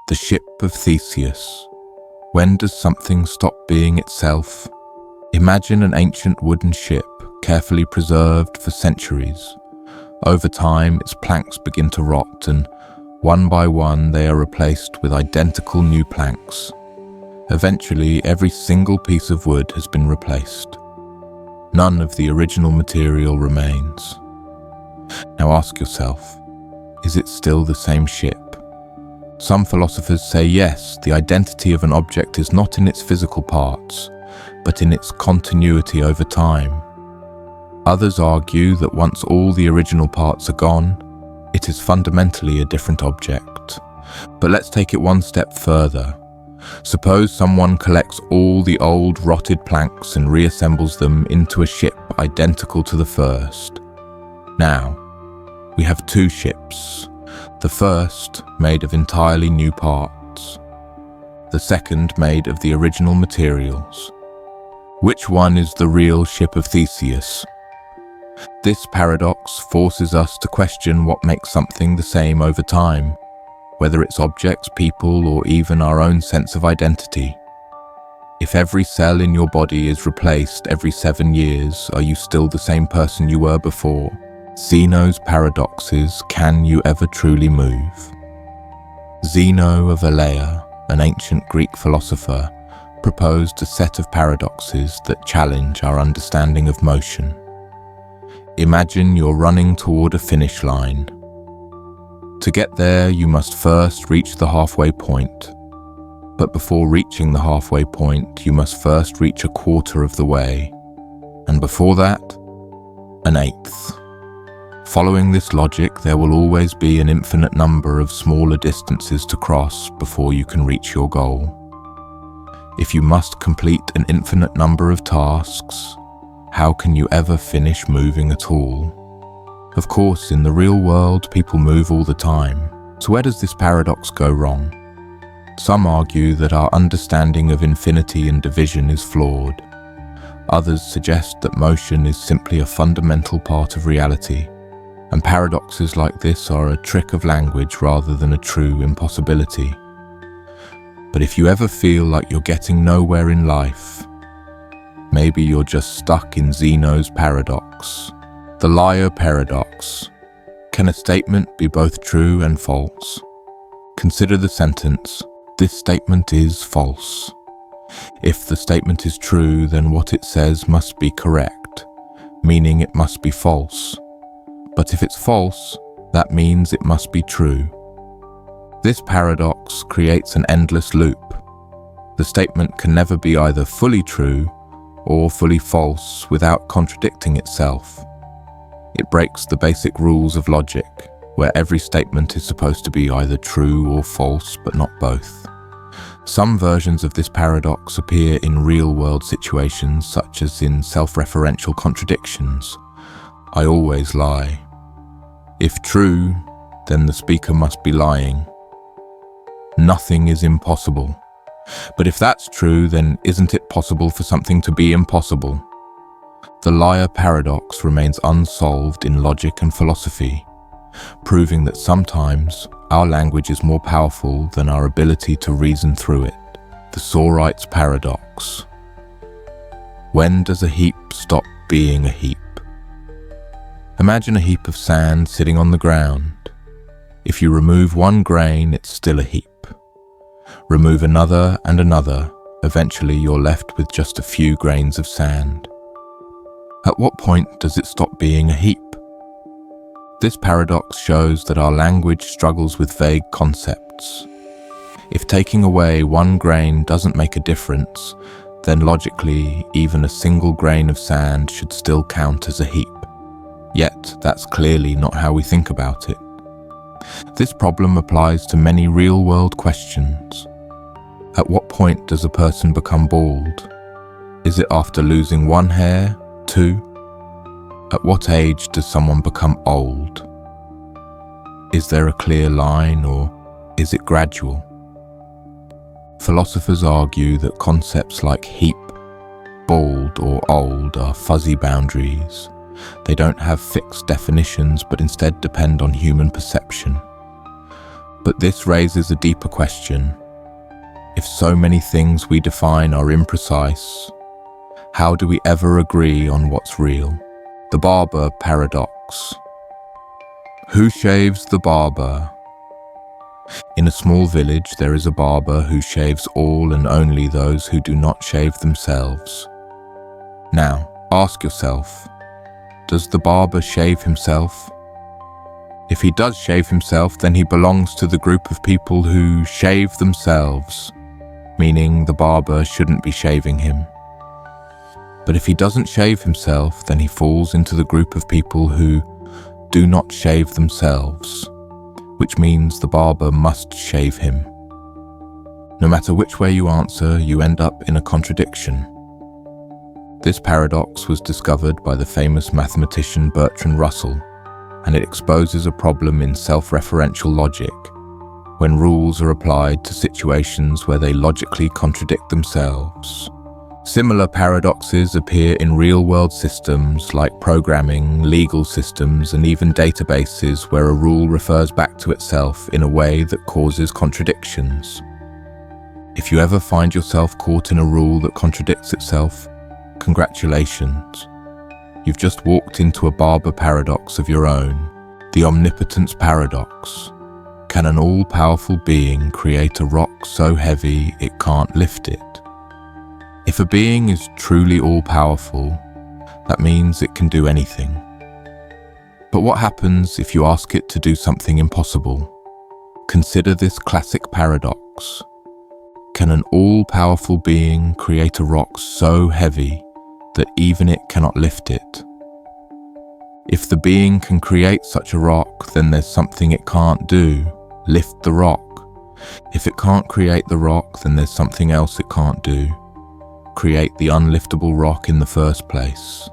The Ship of Theseus. When does something stop being itself? Imagine an ancient wooden ship, carefully preserved for centuries. Over time, its planks begin to rot, and one by one they are replaced with identical new planks. Eventually, every single piece of wood has been replaced. None of the original material remains. Now ask yourself, is it still the same ship? Some philosophers say yes, the identity of an object is not in its physical parts, but in its continuity over time. Others argue that once all the original parts are gone, it is fundamentally a different object. But let's take it one step further. Suppose someone collects all the old rotted planks and reassembles them into a ship identical to the first. Now, we have two ships. The first made of entirely new parts. The second made of the original materials. Which one is the real Ship of Theseus? This paradox forces us to question what makes something the same over time, whether it's objects, people, or even our own sense of identity. If every cell in your body is replaced every 7 years, are you still the same person you were before? Zeno's paradoxes, can you ever truly move? Zeno of Elea, an ancient Greek philosopher, proposed a set of paradoxes that challenge our understanding of motion. Imagine you're running toward a finish line. To get there, you must first reach the halfway point. But before reaching the halfway point, you must first reach a quarter of the way. And before that, an eighth. Following this logic, there will always be an infinite number of smaller distances to cross before you can reach your goal. If you must complete an infinite number of tasks, how can you ever finish moving at all? Of course, in the real world, people move all the time. So where does this paradox go wrong? Some argue that our understanding of infinity and division is flawed. Others suggest that motion is simply a fundamental part of reality. And paradoxes like this are a trick of language rather than a true impossibility. But if you ever feel like you're getting nowhere in life, maybe you're just stuck in Zeno's paradox. The liar paradox. Can a statement be both true and false? Consider the sentence, this statement is false. If the statement is true, then what it says must be correct, meaning it must be false. But if it's false, that means it must be true. This paradox creates an endless loop. The statement can never be either fully true or fully false without contradicting itself. It breaks the basic rules of logic, where every statement is supposed to be either true or false, but not both. Some versions of this paradox appear in real-world situations, such as in self-referential contradictions. I always lie. If true, then the speaker must be lying. Nothing is impossible. But if that's true, then isn't it possible for something to be impossible? The liar paradox remains unsolved in logic and philosophy, proving that sometimes our language is more powerful than our ability to reason through it. The Sorites Paradox. When does a heap stop being a heap? Imagine a heap of sand sitting on the ground. If you remove one grain, it's still a heap. Remove another and another, eventually you're left with just a few grains of sand. At what point does it stop being a heap? This paradox shows that our language struggles with vague concepts. If taking away one grain doesn't make a difference, then logically, even a single grain of sand should still count as a heap. Yet, that's clearly not how we think about it. This problem applies to many real-world questions. At what point does a person become bald? Is it after losing one hair, two? At what age does someone become old? Is there a clear line, or is it gradual? Philosophers argue that concepts like heap, bald, or old are fuzzy boundaries. They don't have fixed definitions, but instead depend on human perception. But this raises a deeper question. If so many things we define are imprecise, how do we ever agree on what's real? The Barber Paradox. Who shaves the barber? In a small village, there is a barber who shaves all and only those who do not shave themselves. Now, ask yourself, does the barber shave himself? If he does shave himself, then he belongs to the group of people who shave themselves, meaning the barber shouldn't be shaving him. But if he doesn't shave himself, then he falls into the group of people who do not shave themselves, which means the barber must shave him. No matter which way you answer, you end up in a contradiction. This paradox was discovered by the famous mathematician Bertrand Russell, and it exposes a problem in self-referential logic, when rules are applied to situations where they logically contradict themselves. Similar paradoxes appear in real-world systems like programming, legal systems, and even databases where a rule refers back to itself in a way that causes contradictions. If you ever find yourself caught in a rule that contradicts itself, congratulations. You've just walked into a Barber paradox of your own, the Omnipotence Paradox. Can an all-powerful being create a rock so heavy it can't lift it? If a being is truly all-powerful, that means it can do anything. But what happens if you ask it to do something impossible? Consider this classic paradox. Can an all-powerful being create a rock so heavy that even it cannot lift it? If the being can create such a rock, then there's something it can't do, lift the rock. If it can't create the rock, then there's something else it can't do, create the unliftable rock in the first place.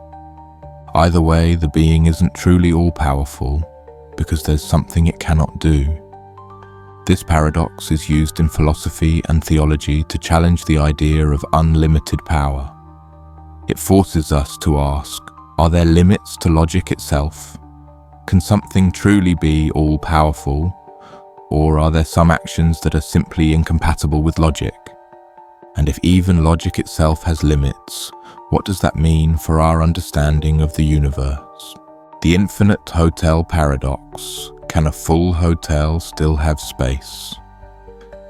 Either way, the being isn't truly all-powerful because there's something it cannot do. This paradox is used in philosophy and theology to challenge the idea of unlimited power. It forces us to ask, are there limits to logic itself? Can something truly be all-powerful, or are there some actions that are simply incompatible with logic? And if even logic itself has limits, what does that mean for our understanding of the universe? The Infinite Hotel Paradox. Can a full hotel still have space?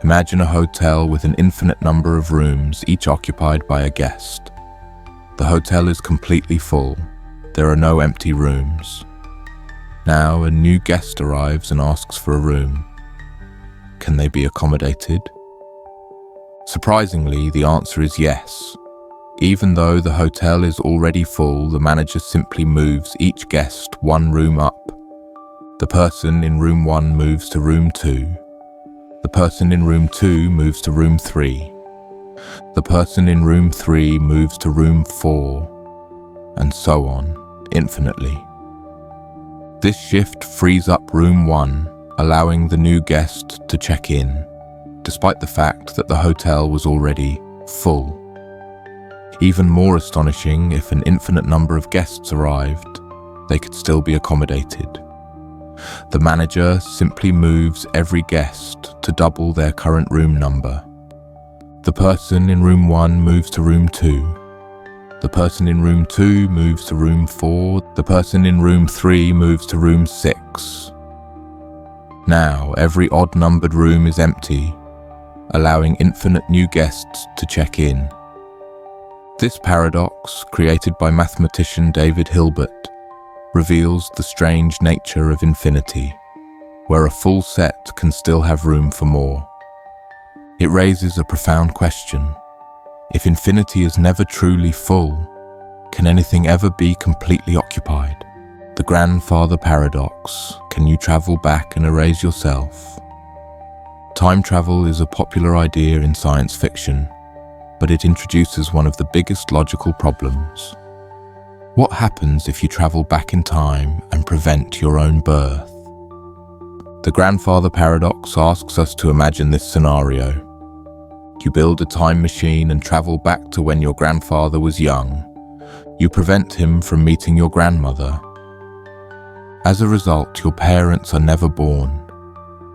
Imagine a hotel with an infinite number of rooms, each occupied by a guest. The hotel is completely full. There are no empty rooms. Now a new guest arrives and asks for a room. Can they be accommodated? Surprisingly, the answer is yes. Even though the hotel is already full, the manager simply moves each guest one room up. The person in room 1 moves to room 2. The person in room 2 moves to room 3. The person in room 3 moves to room 4, and so on, infinitely. This shift frees up room 1, allowing the new guest to check in, despite the fact that the hotel was already full. Even more astonishing, if an infinite number of guests arrived, they could still be accommodated. The manager simply moves every guest to double their current room number. The person in room 1 moves to room 2. The person in room 2 moves to room 4. The person in room 3 moves to room 6. Now, every odd-numbered room is empty, allowing infinite new guests to check in. This paradox, created by mathematician David Hilbert, reveals the strange nature of infinity, where a full set can still have room for more. It raises a profound question. If infinity is never truly full, can anything ever be completely occupied? The Grandfather Paradox. Can you travel back and erase yourself? Time travel is a popular idea in science fiction, but it introduces one of the biggest logical problems. What happens if you travel back in time and prevent your own birth? The Grandfather Paradox asks us to imagine this scenario. You build a time machine and travel back to when your grandfather was young. You prevent him from meeting your grandmother. As a result, your parents are never born.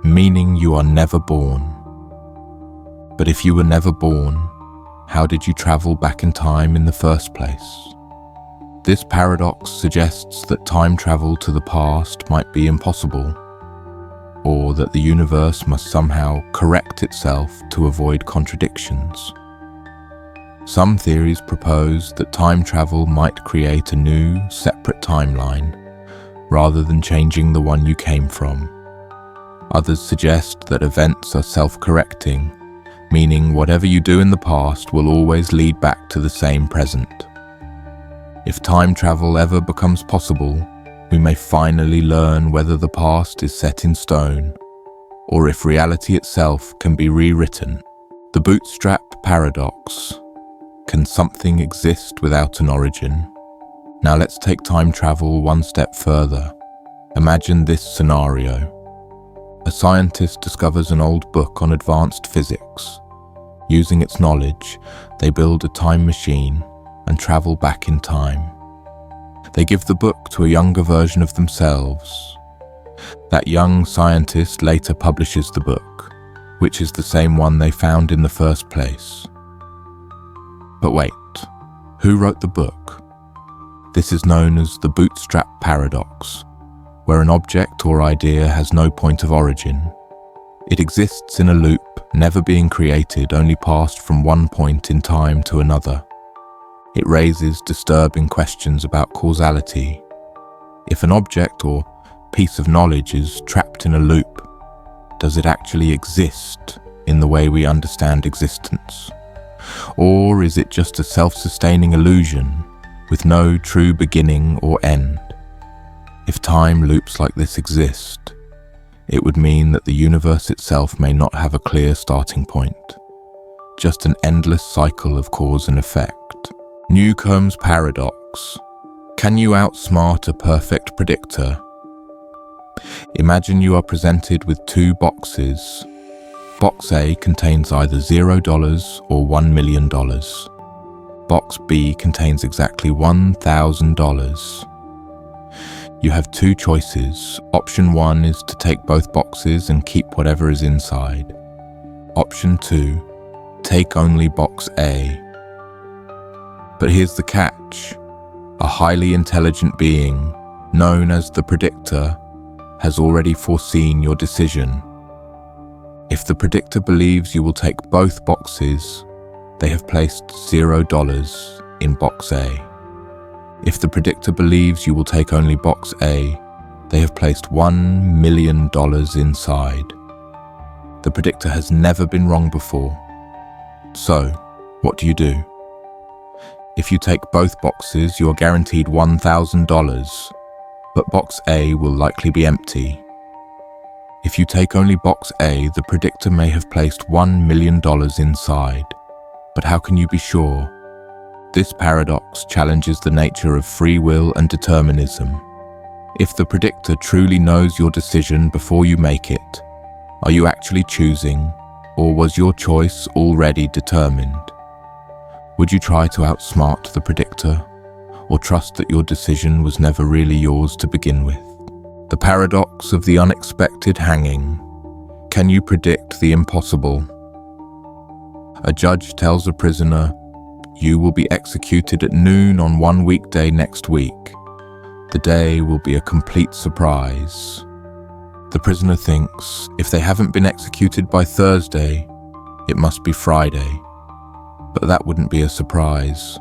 meaning you are never born. But if you were never born, how did you travel back in time in the first place? This paradox suggests that time travel to the past might be impossible, or that the universe must somehow correct itself to avoid contradictions. Some theories propose that time travel might create a new, separate timeline, rather than changing the one you came from. Others suggest that events are self-correcting, meaning whatever you do in the past will always lead back to the same present. If time travel ever becomes possible, we may finally learn whether the past is set in stone, or if reality itself can be rewritten. The Bootstrap Paradox. Can something exist without an origin? Now let's take time travel one step further. Imagine this scenario. A scientist discovers an old book on advanced physics. Using its knowledge, they build a time machine and travel back in time. They give the book to a younger version of themselves. That young scientist later publishes the book, which is the same one they found in the first place. But wait, who wrote the book? This is known as the Bootstrap Paradox, where an object or idea has no point of origin. It exists in a loop, never being created, only passed from one point in time to another. It raises disturbing questions about causality. If an object or piece of knowledge is trapped in a loop, does it actually exist in the way we understand existence? Or is it just a self-sustaining illusion with no true beginning or end? If time loops like this exist, it would mean that the universe itself may not have a clear starting point, just an endless cycle of cause and effect. Newcomb's paradox. Can you outsmart a perfect predictor? Imagine you are presented with two boxes. Box A contains either $0 or $1 million. Box B contains exactly $1,000. You have two choices. Option 1 is to take both boxes and keep whatever is inside. Option 2, take only box A. But here's the catch. A highly intelligent being, known as the predictor, has already foreseen your decision. If the predictor believes you will take both boxes, they have placed $0 in box A. If the predictor believes you will take only box A, they have placed $1 million inside. The predictor has never been wrong before. So, what do you do? If you take both boxes, you are guaranteed $1,000, but box A will likely be empty. If you take only box A, the predictor may have placed $1 million inside. But how can you be sure? This paradox challenges the nature of free will and determinism. If the predictor truly knows your decision before you make it, are you actually choosing, or was your choice already determined? Would you try to outsmart the predictor, or trust that your decision was never really yours to begin with? The paradox of the unexpected hanging. Can you predict the impossible? A judge tells a prisoner, "You will be executed at noon on one weekday next week. The day will be a complete surprise." The prisoner thinks, if they haven't been executed by Thursday, it must be Friday. But that wouldn't be a surprise.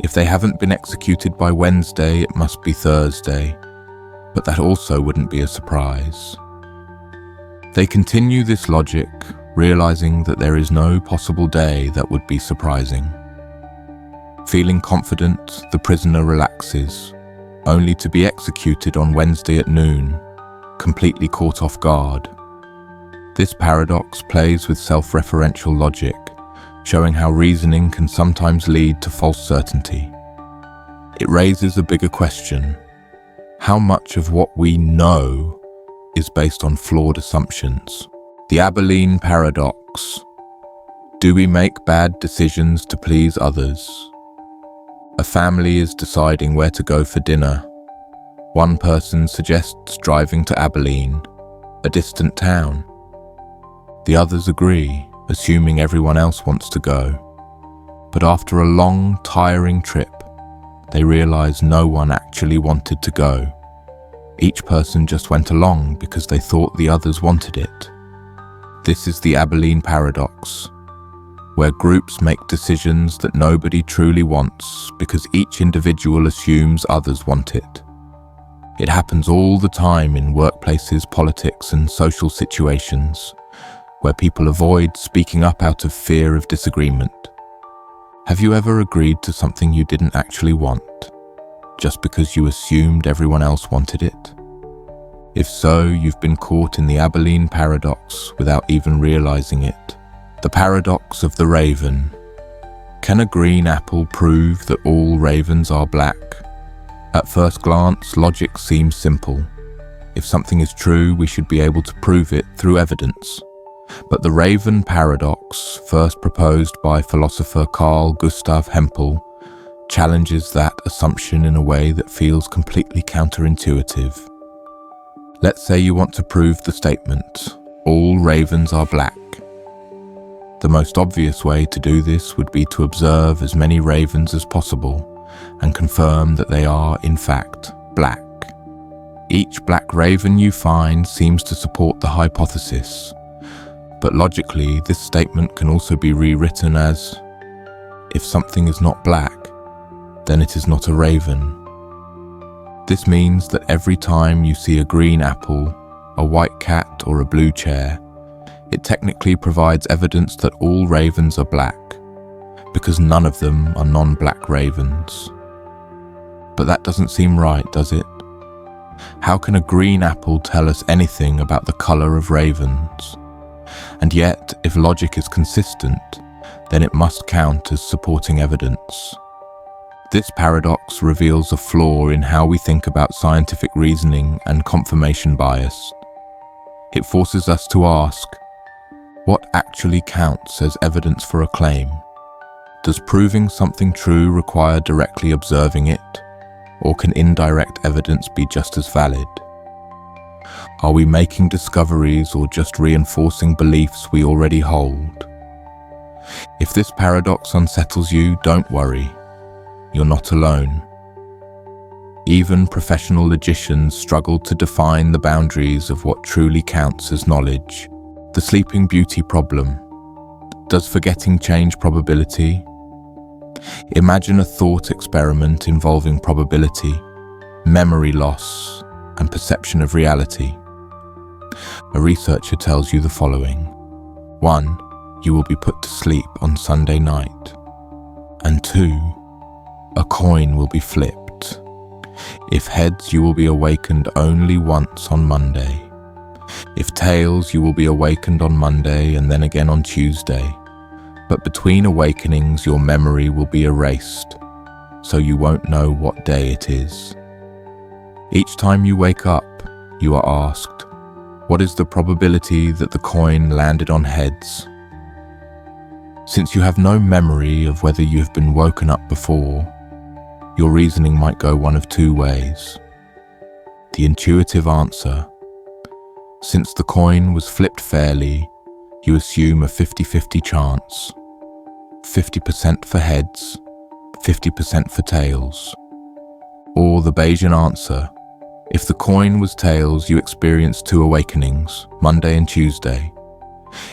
If they haven't been executed by Wednesday, it must be Thursday. But that also wouldn't be a surprise. They continue this logic, realizing that there is no possible day that would be surprising. Feeling confident, the prisoner relaxes, only to be executed on Wednesday at noon, completely caught off guard. This paradox plays with self-referential logic, showing how reasoning can sometimes lead to false certainty. It raises a bigger question. How much of what we know is based on flawed assumptions? The Abilene Paradox. Do we make bad decisions to please others? A family is deciding where to go for dinner. One person suggests driving to Abilene. a distant town. The others agree, assuming everyone else wants to go. But after a long, tiring trip, they realize no one actually wanted to go. Each person just went along because they thought the others wanted it. This is the Abilene Paradox, where groups make decisions that nobody truly wants because each individual assumes others want it. It happens all the time in workplaces, politics, and social situations, where people avoid speaking up out of fear of disagreement. Have you ever agreed to something you didn't actually want, just because you assumed everyone else wanted it? If so, you've been caught in the Abilene Paradox without even realizing it. The paradox of the raven. Can a green apple prove that all ravens are black? At first glance, logic seems simple. If something is true, we should be able to prove it through evidence. But the Raven Paradox, first proposed by philosopher Carl Gustav Hempel, challenges that assumption in a way that feels completely counterintuitive. Let's say you want to prove the statement, all ravens are black. The most obvious way to do this would be to observe as many ravens as possible and confirm that they are, in fact, black. Each black raven you find seems to support the hypothesis. But logically, this statement can also be rewritten as, if something is not black, then it is not a raven. This means that every time you see a green apple, a white cat, or a blue chair, it technically provides evidence that all ravens are black, because none of them are non-black ravens. But that doesn't seem right, does it? How can a green apple tell us anything about the color of ravens? And yet, if logic is consistent, then it must count as supporting evidence. This paradox reveals a flaw in how we think about scientific reasoning and confirmation bias. It forces us to ask, what actually counts as evidence for a claim? Does proving something true require directly observing it, or can indirect evidence be just as valid? Are we making discoveries or just reinforcing beliefs we already hold? If this paradox unsettles you, don't worry. You're not alone. Even professional logicians struggle to define the boundaries of what truly counts as knowledge. The Sleeping Beauty problem. Does forgetting change probability? Imagine a thought experiment involving probability, memory loss, and perception of reality. A researcher tells you the following. 1. You will be put to sleep on Sunday night. And 2. A coin will be flipped. If heads, you will be awakened only once on Monday. If tails, you will be awakened on Monday and then again on Tuesday. But between awakenings, your memory will be erased, so you won't know what day it is. Each time you wake up, you are asked, what is the probability that the coin landed on heads? Since you have no memory of whether you have been woken up before, your reasoning might go one of two ways. The intuitive answer. Since the coin was flipped fairly, you assume a 50-50 chance. 50% for heads, 50% for tails. Or the Bayesian answer. If the coin was tails, you experience 2 awakenings, Monday and Tuesday.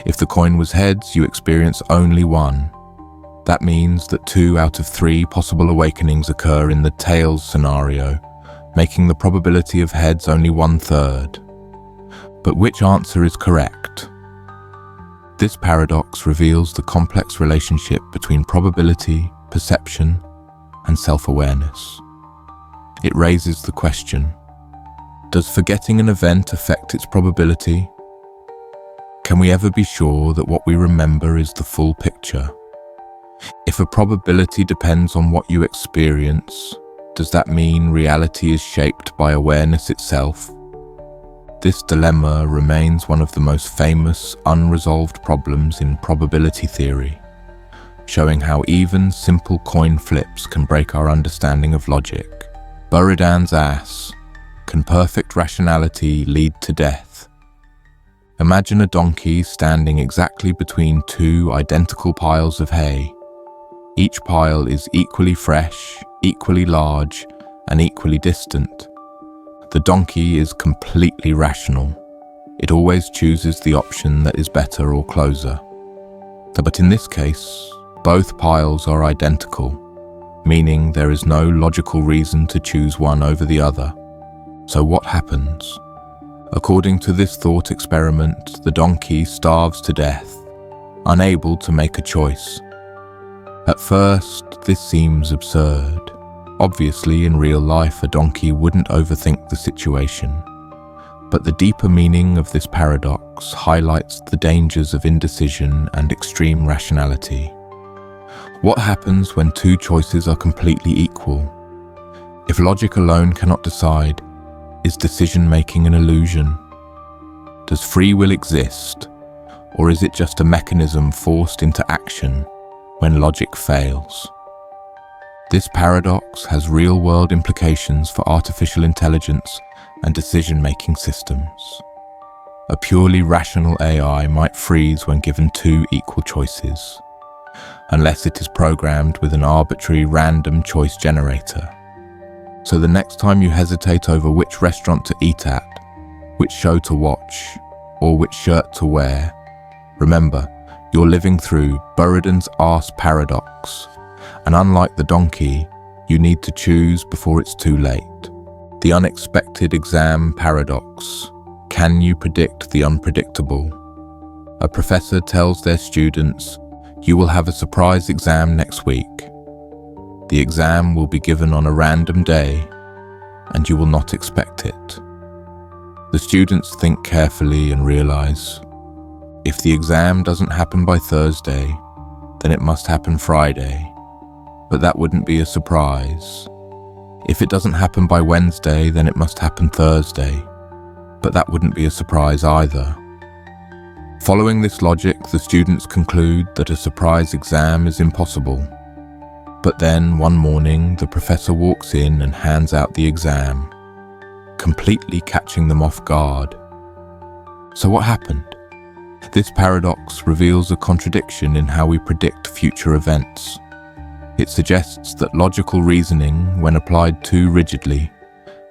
If the coin was heads, you experience only 1. That means that 2 out of 3 possible awakenings occur in the tails scenario, making the probability of heads only 1/3. But which answer is correct? This paradox reveals the complex relationship between probability, perception, and self-awareness. It raises the question, does forgetting an event affect its probability? Can we ever be sure that what we remember is the full picture? If a probability depends on what you experience, does that mean reality is shaped by awareness itself? This dilemma remains one of the most famous unresolved problems in probability theory, showing how even simple coin flips can break our understanding of logic. Buridan's ass. Can perfect rationality lead to death? Imagine a donkey standing exactly between two identical piles of hay. Each pile is equally fresh, equally large, and equally distant. The donkey is completely rational. It always chooses the option that is better or closer. But in this case, both piles are identical, meaning there is no logical reason to choose one over the other. So what happens? According to this thought experiment, the donkey starves to death, unable to make a choice. At first, this seems absurd. Obviously, in real life, a donkey wouldn't overthink the situation. But the deeper meaning of this paradox highlights the dangers of indecision and extreme rationality. What happens when two choices are completely equal? If logic alone cannot decide, is decision-making an illusion? Does free will exist, or is it just a mechanism forced into action when logic fails? This paradox has real-world implications for artificial intelligence and decision-making systems. A purely rational AI might freeze when given two equal choices, unless it is programmed with an arbitrary random choice generator. So the next time you hesitate over which restaurant to eat at, which show to watch, or which shirt to wear, remember, you're living through Buridan's Paradox, and unlike the donkey, you need to choose before it's too late. The unexpected exam paradox. Can you predict the unpredictable? A professor tells their students, you will have a surprise exam next week. The exam will be given on a random day, and you will not expect it. The students think carefully and realize, if the exam doesn't happen by Thursday, then it must happen Friday. But that wouldn't be a surprise. If it doesn't happen by Wednesday, then it must happen Thursday. But that wouldn't be a surprise either. Following this logic, the students conclude that a surprise exam is impossible. But then, one morning, the professor walks in and hands out the exam, completely catching them off guard. So what happened? This paradox reveals a contradiction in how we predict future events. It suggests that logical reasoning, when applied too rigidly,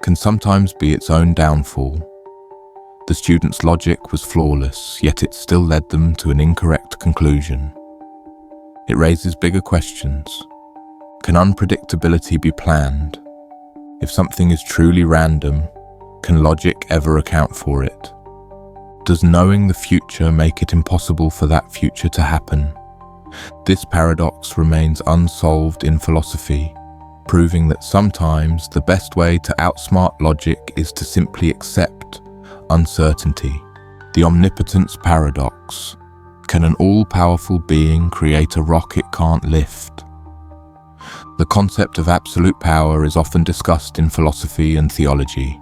can sometimes be its own downfall. The students' logic was flawless, yet it still led them to an incorrect conclusion. It raises bigger questions. Can unpredictability be planned? If something is truly random, can logic ever account for it? Does knowing the future make it impossible for that future to happen? This paradox remains unsolved in philosophy, proving that sometimes the best way to outsmart logic is to simply accept uncertainty. The Omnipotence Paradox. Can an all-powerful being create a rock it can't lift? The concept of absolute power is often discussed in philosophy and theology.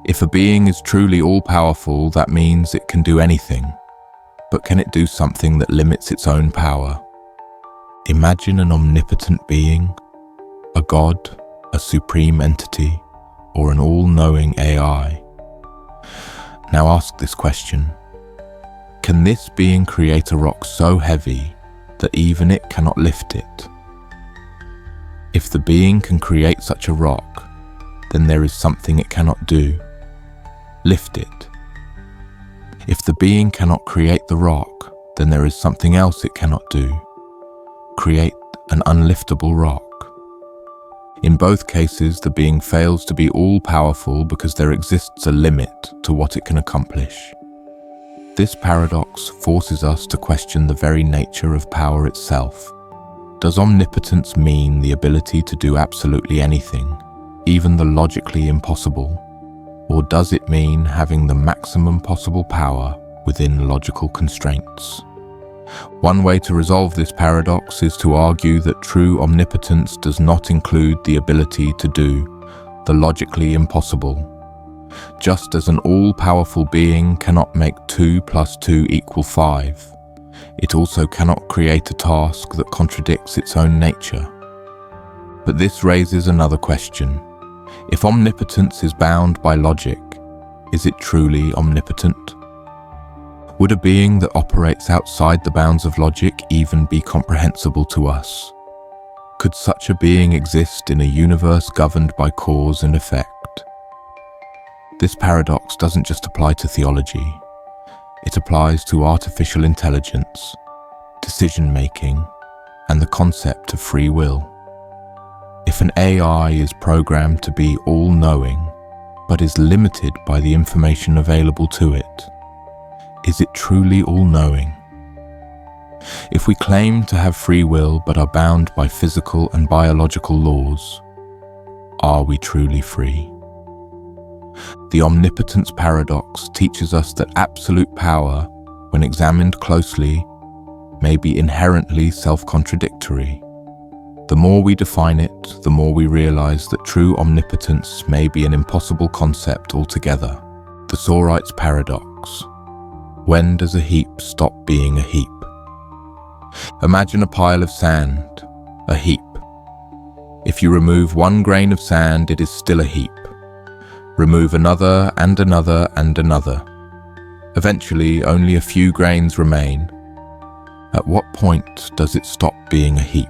If a being is truly all-powerful, that means it can do anything. But can it do something that limits its own power? Imagine an omnipotent being, a god, a supreme entity, or an all-knowing AI. Now ask this question. Can this being create a rock so heavy that even it cannot lift it? If the being can create such a rock, then there is something it cannot do. Lift it. If the being cannot create the rock, then there is something else it cannot do. Create an unliftable rock. In both cases, the being fails to be all-powerful because there exists a limit to what it can accomplish. This paradox forces us to question the very nature of power itself. Does omnipotence mean the ability to do absolutely anything, even the logically impossible? Or does it mean having the maximum possible power within logical constraints? One way to resolve this paradox is to argue that true omnipotence does not include the ability to do the logically impossible. Just as an all-powerful being cannot make 2 + 2 = 5, it also cannot create a task that contradicts its own nature. But this raises another question. If omnipotence is bound by logic, is it truly omnipotent? Would a being that operates outside the bounds of logic even be comprehensible to us? Could such a being exist in a universe governed by cause and effect? This paradox doesn't just apply to theology. It applies to artificial intelligence, decision-making, and the concept of free will. If an AI is programmed to be all-knowing, but is limited by the information available to it, is it truly all-knowing? If we claim to have free will but are bound by physical and biological laws, are we truly free? The Omnipotence Paradox teaches us that absolute power, when examined closely, may be inherently self-contradictory. The more we define it, the more we realize that true omnipotence may be an impossible concept altogether. The Sorites Paradox. When does a heap stop being a heap? Imagine a pile of sand, a heap. If you remove one grain of sand, it is still a heap. Remove another and another and another. Eventually, only a few grains remain. At what point does it stop being a heap?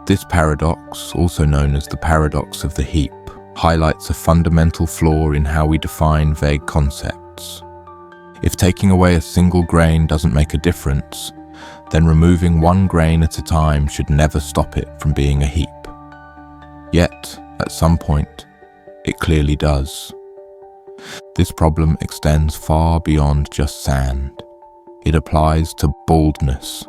This paradox, also known as the paradox of the heap, highlights a fundamental flaw in how we define vague concepts. If taking away a single grain doesn't make a difference, then removing one grain at a time should never stop it from being a heap. Yet, at some point, it clearly does. This problem extends far beyond just sand. It applies to baldness.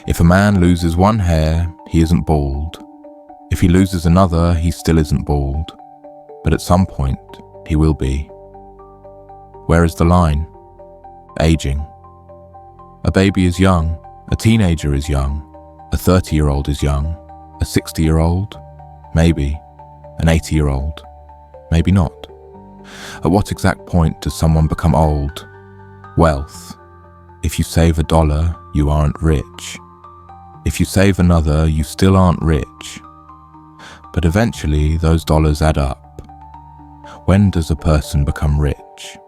If a man loses one hair, he isn't bald. If he loses another, he still isn't bald. But at some point, he will be. Where is the line? Aging. A baby is young, a teenager is young, a 30-year-old is young, a 60-year-old, maybe, an 80-year-old, maybe not. At what exact point does someone become old? Wealth. If you save $1, you aren't rich. If you save another, you still aren't rich. But eventually, those dollars add up. When does a person become rich?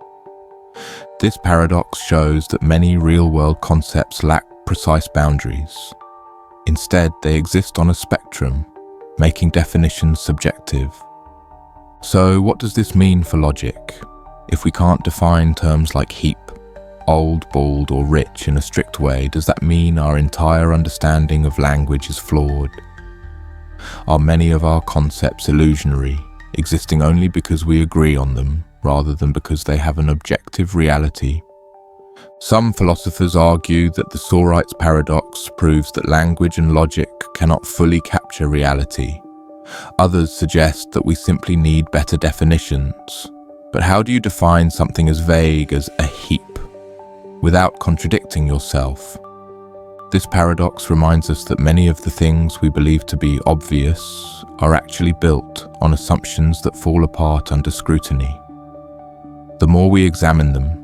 This paradox shows that many real-world concepts lack precise boundaries. Instead, they exist on a spectrum, making definitions subjective. So, what does this mean for logic? If we can't define terms like heap, old, bald, or rich in a strict way, does that mean our entire understanding of language is flawed? Are many of our concepts illusionary, existing only because we agree on them, rather than because they have an objective reality? Some philosophers argue that the Sorites Paradox proves that language and logic cannot fully capture reality. Others suggest that we simply need better definitions. But how do you define something as vague as a heap without contradicting yourself? This paradox reminds us that many of the things we believe to be obvious are actually built on assumptions that fall apart under scrutiny. The more we examine them,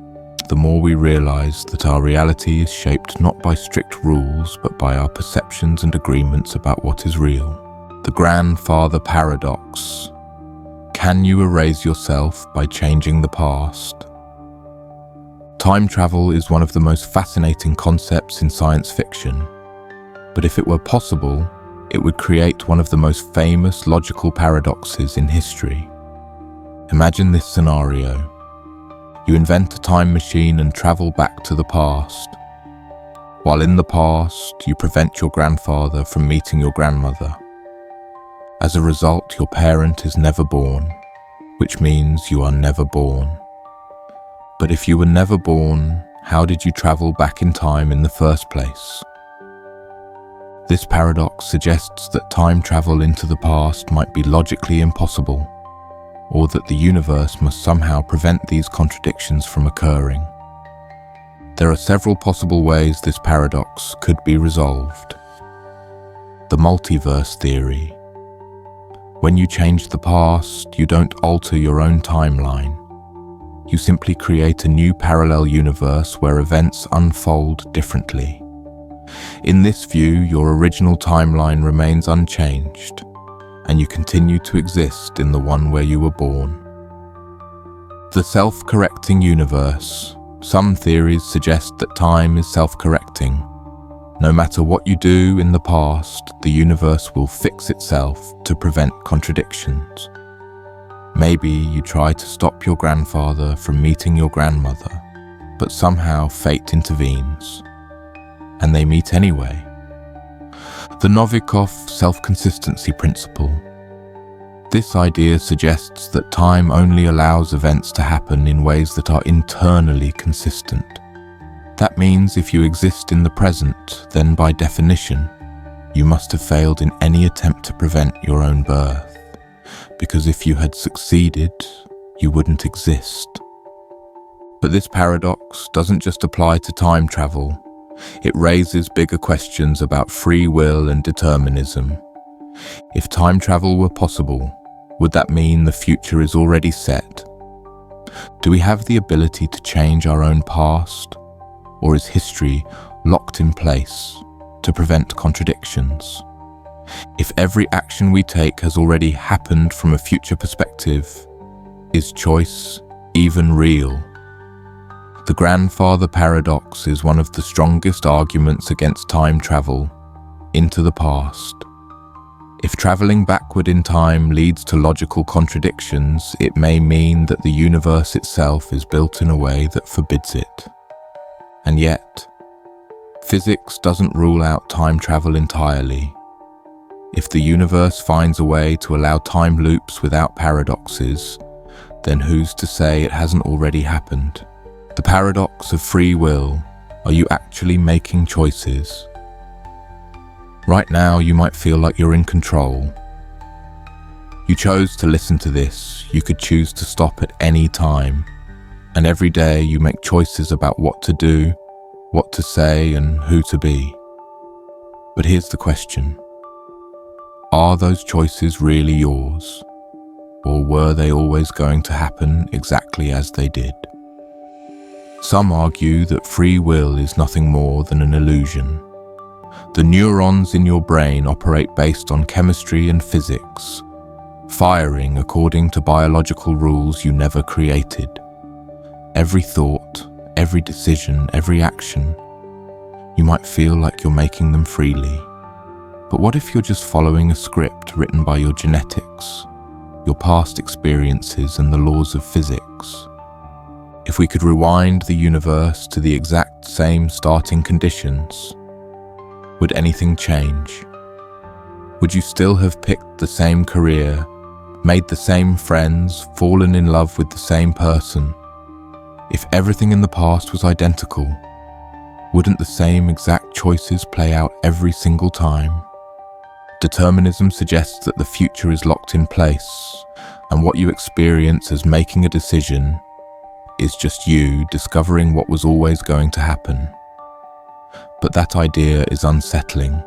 the more we realize that our reality is shaped not by strict rules, but by our perceptions and agreements about what is real. The Grandfather Paradox. Can you erase yourself by changing the past? Time travel is one of the most fascinating concepts in science fiction. But if it were possible, it would create one of the most famous logical paradoxes in history. Imagine this scenario. You invent a time machine and travel back to the past. While in the past, you prevent your grandfather from meeting your grandmother. As a result, your parent is never born, which means you are never born. But if you were never born, how did you travel back in time in the first place? This paradox suggests that time travel into the past might be logically impossible, or that the universe must somehow prevent these contradictions from occurring. There are several possible ways this paradox could be resolved. The multiverse theory. When you change the past, you don't alter your own timeline. You simply create a new parallel universe where events unfold differently. In this view, your original timeline remains unchanged, and you continue to exist in the one where you were born. The self-correcting universe. Some theories suggest that time is self-correcting. No matter what you do in the past, the universe will fix itself to prevent contradictions. Maybe you try to stop your grandfather from meeting your grandmother, but somehow fate intervenes, and they meet anyway. The Novikov self-consistency principle. This idea suggests that time only allows events to happen in ways that are internally consistent. That means if you exist in the present, then by definition, you must have failed in any attempt to prevent your own birth, because if you had succeeded, you wouldn't exist. But this paradox doesn't just apply to time travel. It raises bigger questions about free will and determinism. If time travel were possible, would that mean the future is already set? Do we have the ability to change our own past? Or is history locked in place to prevent contradictions? If every action we take has already happened from a future perspective, is choice even real? The Grandfather Paradox is one of the strongest arguments against time travel into the past. If traveling backward in time leads to logical contradictions, it may mean that the universe itself is built in a way that forbids it. And yet, physics doesn't rule out time travel entirely. If the universe finds a way to allow time loops without paradoxes, then who's to say it hasn't already happened? The paradox of free will. Are you actually making choices? Right now, you might feel like you're in control. You chose to listen to this. You could choose to stop at any time. And every day you make choices about what to do, what to say, and who to be. But here's the question. Are those choices really yours? Or were they always going to happen exactly as they did? Some argue that free will is nothing more than an illusion. The neurons in your brain operate based on chemistry and physics, firing according to biological rules you never created. Every thought, every decision, every action, you might feel like you're making them freely. But what if you're just following a script written by your genetics, your past experiences, and the laws of physics? If we could rewind the universe to the exact same starting conditions, would anything change? Would you still have picked the same career, made the same friends, fallen in love with the same person? If everything in the past was identical, wouldn't the same exact choices play out every single time? Determinism suggests that the future is locked in place, and what you experience as making a decision is just you discovering what was always going to happen. But that idea is unsettling.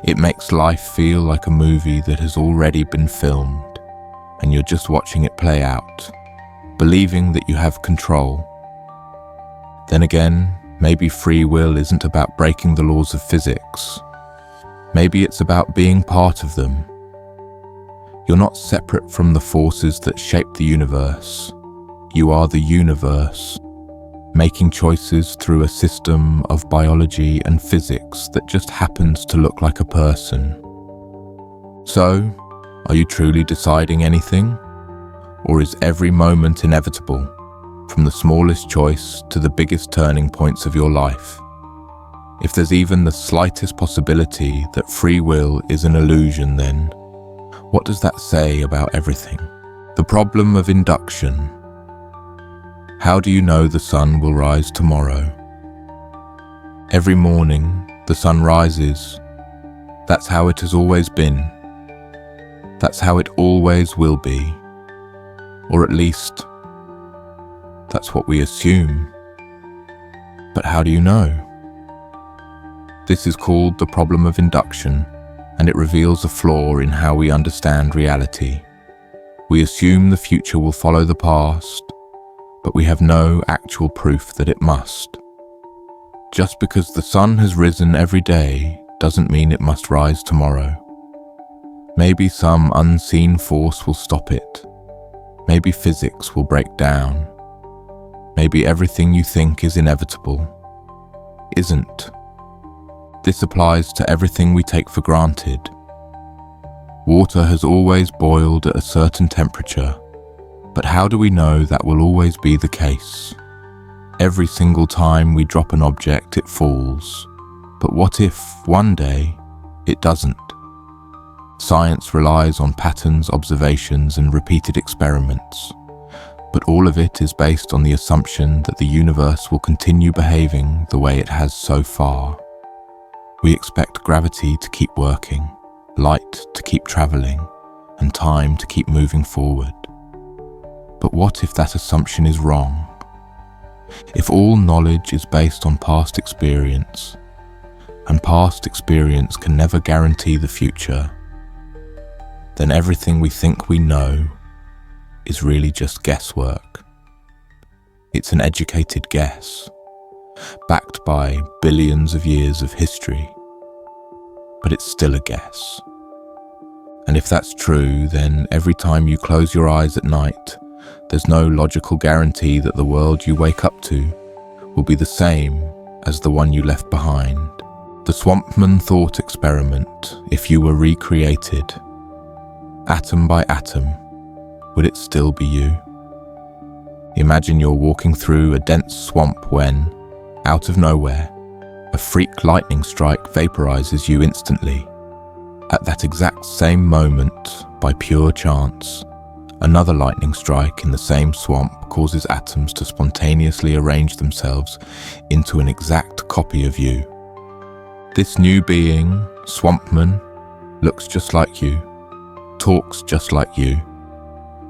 It makes life feel like a movie that has already been filmed, and you're just watching it play out, believing that you have control. Then again, maybe free will isn't about breaking the laws of physics. Maybe it's about being part of them. You're not separate from the forces that shape the universe. You are the universe, making choices through a system of biology and physics that just happens to look like a person. So, are you truly deciding anything? Or is every moment inevitable, from the smallest choice to the biggest turning points of your life? If there's even the slightest possibility that free will is an illusion, then what does that say about everything? The problem of induction. How do you know the sun will rise tomorrow? Every morning, the sun rises. That's how it has always been. That's how it always will be. Or at least, that's what we assume. But how do you know? This is called the problem of induction, and it reveals a flaw in how we understand reality. We assume the future will follow the past, but we have no actual proof that it must. Just because the sun has risen every day doesn't mean it must rise tomorrow. Maybe some unseen force will stop it. Maybe physics will break down. maybe everything you think is inevitable isn't. This applies to everything we take for granted. Water has always boiled at a certain temperature, but how do we know that will always be the case? Every single time we drop an object, it falls. But what if, one day, it doesn't? Science relies on patterns, observations, and repeated experiments. But all of it is based on the assumption that the universe will continue behaving the way it has so far. We expect gravity to keep working, light to keep traveling, and time to keep moving forward. But what if that assumption is wrong? If all knowledge is based on past experience, and past experience can never guarantee the future, then everything we think we know is really just guesswork. It's an educated guess, backed by billions of years of history, but it's still a guess. And if that's true, then every time you close your eyes at night, there's no logical guarantee that the world you wake up to will be the same as the one you left behind. The Swampman thought experiment, if you were recreated, atom by atom, would it still be you? Imagine you're walking through a dense swamp when, out of nowhere, a freak lightning strike vaporizes you instantly. At that exact same moment, by pure chance, another lightning strike in the same swamp causes atoms to spontaneously arrange themselves into an exact copy of you. This new being, Swampman, looks just like you, talks just like you,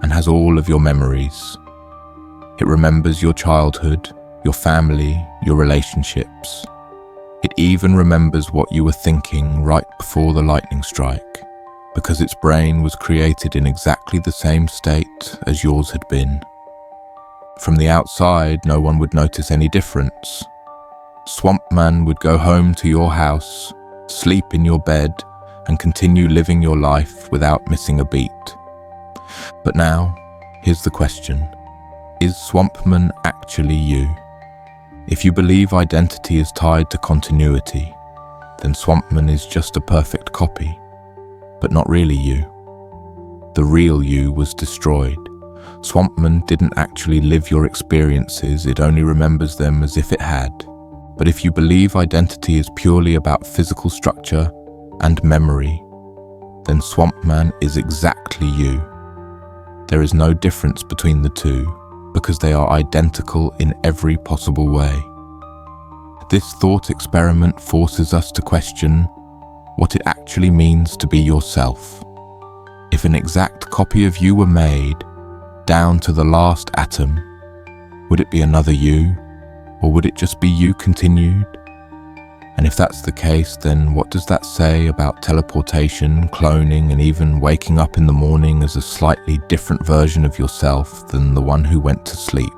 and has all of your memories. It remembers your childhood, your family, your relationships. It even remembers what you were thinking right before the lightning strike, because its brain was created in exactly the same state as yours had been. From the outside, no one would notice any difference. Swampman would go home to your house, sleep in your bed, and continue living your life without missing a beat. But now, here's the question. Is Swampman actually you? If you believe identity is tied to continuity, then Swampman is just a perfect copy, but not really you. The real you was destroyed. Swampman didn't actually live your experiences, it only remembers them as if it had. But if you believe identity is purely about physical structure and memory, then Swampman is exactly you. There is no difference between the two, because they are identical in every possible way. This thought experiment forces us to question what it actually means to be yourself. If an exact copy of you were made, down to the last atom, would it be another you, or would it just be you continued? And if that's the case, then what does that say about teleportation, cloning, and even waking up in the morning as a slightly different version of yourself than the one who went to sleep?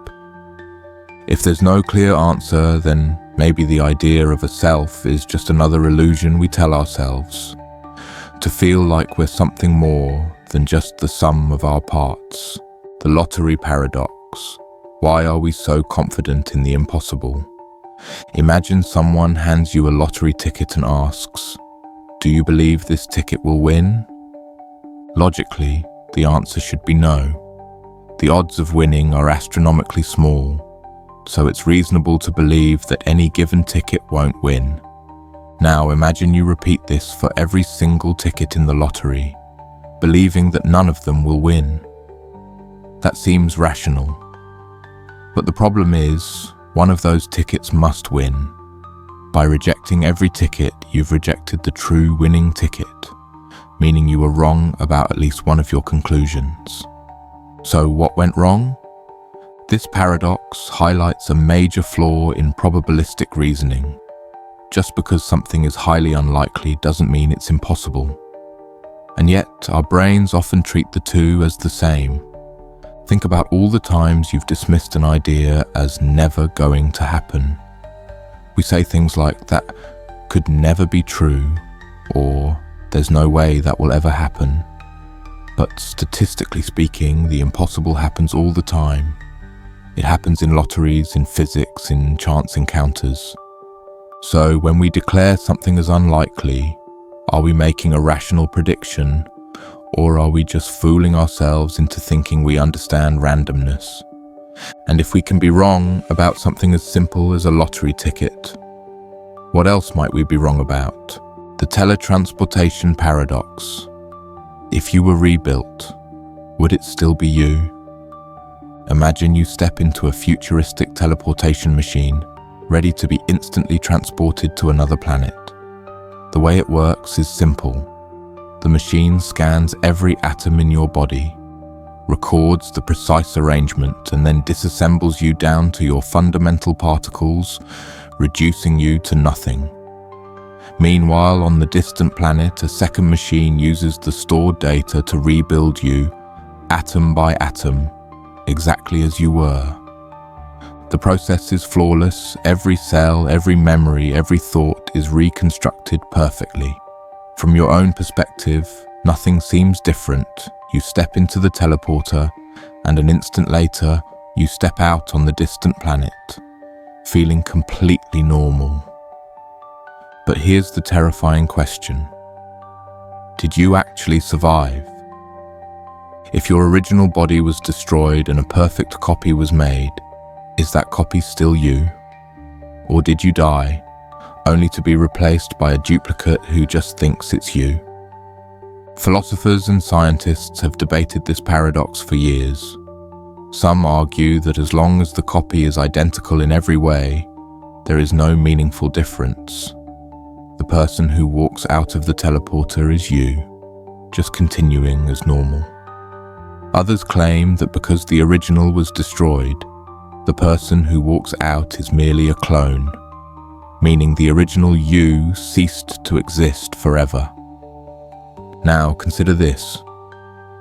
If there's no clear answer, then maybe the idea of a self is just another illusion we tell ourselves, to feel like we're something more than just the sum of our parts. The Lottery Paradox. Why are we so confident in the impossible? Imagine someone hands you a lottery ticket and asks, "Do you believe this ticket will win?" Logically, the answer should be no. The odds of winning are astronomically small, so it's reasonable to believe that any given ticket won't win. Now imagine you repeat this for every single ticket in the lottery, believing that none of them will win. That seems rational. But the problem is, one of those tickets must win. By rejecting every ticket, you've rejected the true winning ticket, meaning you were wrong about at least one of your conclusions. So what went wrong? This paradox highlights a major flaw in probabilistic reasoning. Just because something is highly unlikely doesn't mean it's impossible. And yet, our brains often treat the two as the same. Think about all the times you've dismissed an idea as never going to happen. We say things like, "That could never be true," or "There's no way that will ever happen." But statistically speaking, the impossible happens all the time. It happens in lotteries, in physics, in chance encounters. So when we declare something as unlikely, are we making a rational prediction, or are we just fooling ourselves into thinking we understand randomness? And if we can be wrong about something as simple as a lottery ticket, what else might we be wrong about? The Teletransporation Paradox. If you were rebuilt, would it still be you? Imagine you step into a futuristic teleportation machine, ready to be instantly transported to another planet. The way it works is simple. The machine scans every atom in your body, records the precise arrangement, and then disassembles you down to your fundamental particles, reducing you to nothing. Meanwhile, on the distant planet, a second machine uses the stored data to rebuild you, atom by atom, exactly as you were. The process is flawless. Every cell, every memory, every thought is reconstructed perfectly. From your own perspective, nothing seems different. You step into the teleporter, and an instant later, you step out on the distant planet, feeling completely normal. But here's the terrifying question. Did you actually survive? If your original body was destroyed and a perfect copy was made, is that copy still you? Or did you die, only to be replaced by a duplicate who just thinks it's you? Philosophers and scientists have debated this paradox for years. Some argue that as long as the copy is identical in every way, there is no meaningful difference. The person who walks out of the teleporter is you, just continuing as normal. Others claim that because the original was destroyed, the person who walks out is merely a clone, meaning the original you ceased to exist forever. Now consider this.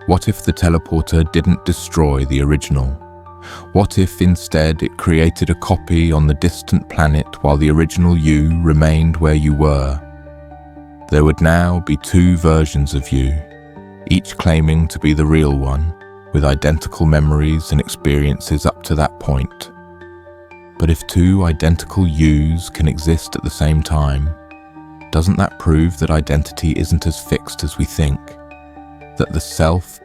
What if the teleporter didn't destroy the original? What if instead it created a copy on the distant planet while the original you remained where you were? There would now be two versions of you, each claiming to be the real one, with identical memories and experiences up to that point. But if two identical yous can exist at the same time, doesn't that prove that identity isn't as fixed as we think? That the self